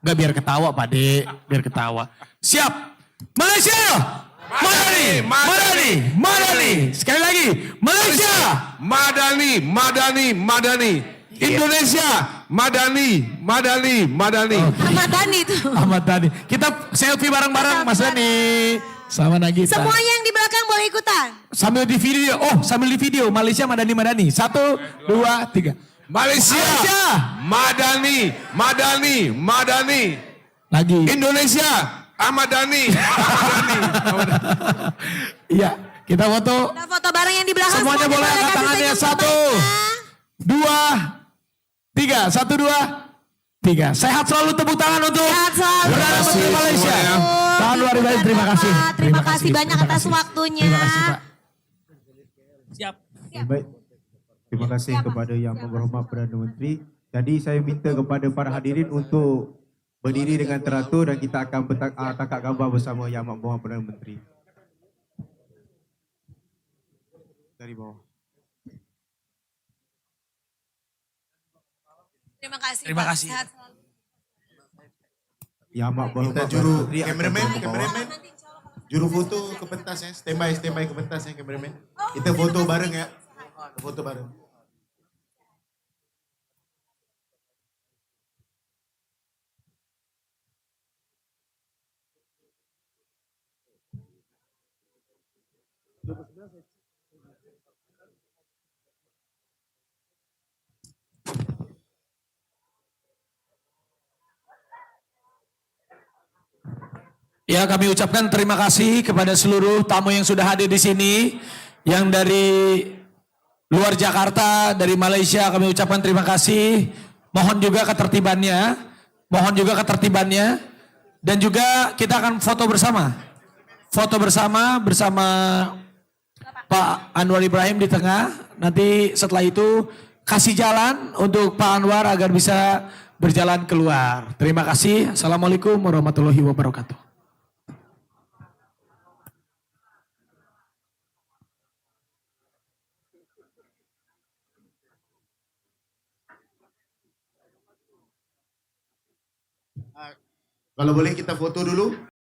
Nggak, biar ketawa Pak De, biar ketawa. Siap. Malaysia. Madani, Madani, Madani. Sekali lagi, Malaysia. Madani, Madani, Madani. Indonesia, Madani, Madani, Madani. Ahmad Dhani itu. Ahmad Dhani. Kita selfie bareng-bareng Mas Dhani. Sama Nagita. Semuanya yang di belakang boleh ikutan. Sambil di video, sambil di video. Malaysia, Madani, Madani. 1, 2, 3. Malaysia, Madani, Madani, Madani. Lagi. Indonesia, Ahmad Dhani. Iya, kita foto. Kita foto bareng yang di belakang. Semuanya boleh angkat kasih tangannya. senyum 1, 2, 3. 1, 2, 3. Sehat selalu, tepuk tangan untuk Perdana Menteri Malaysia. Pak Anwar Ibrahim, terima kasih. Terima kasih banyak atas waktunya. Terima kasih Pak. Siap. Baik. Terima kasih kepada Yang Berhormat Perdana Menteri. Jadi saya minta kepada para hadirin untuk berdiri dengan teratur dan kita akan tangkap gambar bersama Yang Berhormat Perdana Menteri. Dari bawah. Terima kasih. Terima Pak. kasih. Sehat selalu. Yang Berhormat Kita juru Menteri akan kameramen, ke bawah. kameramen. Juru foto ke pentas ya, standby ke pentas ya kameramen. Kita foto bareng ya. Foto bareng. Ya, kami ucapkan terima kasih kepada seluruh tamu yang sudah hadir di sini. Yang dari luar Jakarta, dari Malaysia, kami ucapkan terima kasih. Mohon juga ketertibannya. Mohon juga ketertibannya. Dan juga kita akan foto bersama. Foto bersama Pak Anwar Ibrahim di tengah. Nanti setelah itu kasih jalan untuk Pak Anwar agar bisa berjalan keluar. Terima kasih. Assalamualaikum warahmatullahi wabarakatuh. Kalau boleh kita foto dulu.